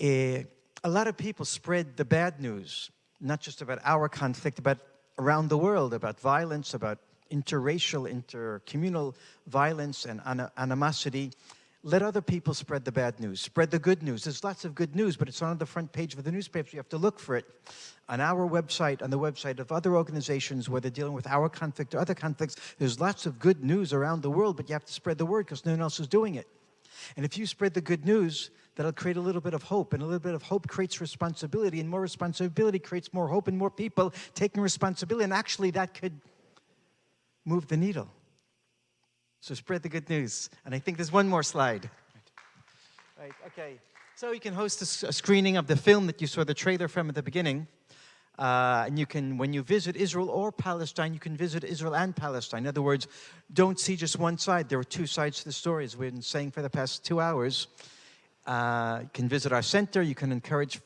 A lot of people spread the bad news, not just about our conflict, but around the world, about violence, about interracial, intercommunal violence and animosity. Let other people spread the bad news. Spread the good news. There's lots of good news, but it's not on the front page of the newspapers. You have to look for it on our website, on the website of other organizations, whether dealing with our conflict or other conflicts. There's lots of good news around the world, but you have to spread the word because no one else is doing it. And if you spread the good news, that'll create a little bit of hope, and a little bit of hope creates responsibility, and more responsibility creates more hope and more people taking responsibility, and actually that could move the needle. So spread the good news. And I think there's one more slide. Right, okay. So you can host a screening of the film that you saw the trailer from at the beginning. And you can, when you visit Israel or Palestine, you can visit Israel and Palestine. In other words, don't see just one side. There are 2 sides to the story, as we've been saying for the past 2 hours. You can visit our center. You can encourage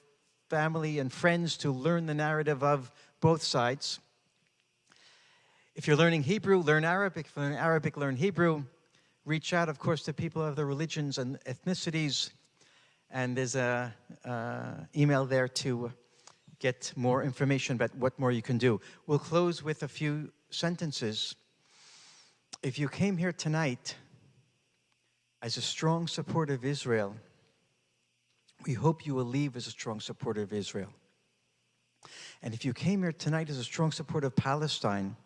family and friends to learn the narrative of both sides. If you're learning Hebrew, learn Arabic. If you're learning Arabic, learn Hebrew. Reach out, of course, to people of other religions and ethnicities. And there's an email there to get more information about what more you can do. We'll close with a few sentences. If you came here tonight as a strong supporter of Israel, we hope you will leave as a strong supporter of Israel. And if you came here tonight as a strong supporter of Palestine,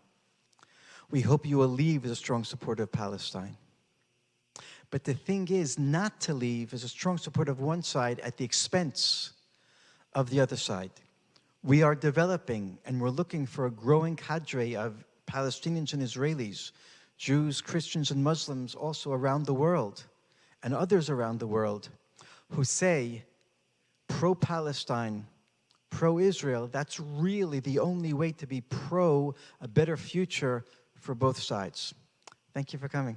we hope you will leave as a strong supporter of Palestine. But the thing is not to leave as a strong supporter of one side at the expense of the other side. We are developing and we're looking for a growing cadre of Palestinians and Israelis, Jews, Christians, and Muslims also around the world, and others around the world, who say pro-Palestine, pro-Israel, that's really the only way to be pro a better future for both sides. Thank you for coming.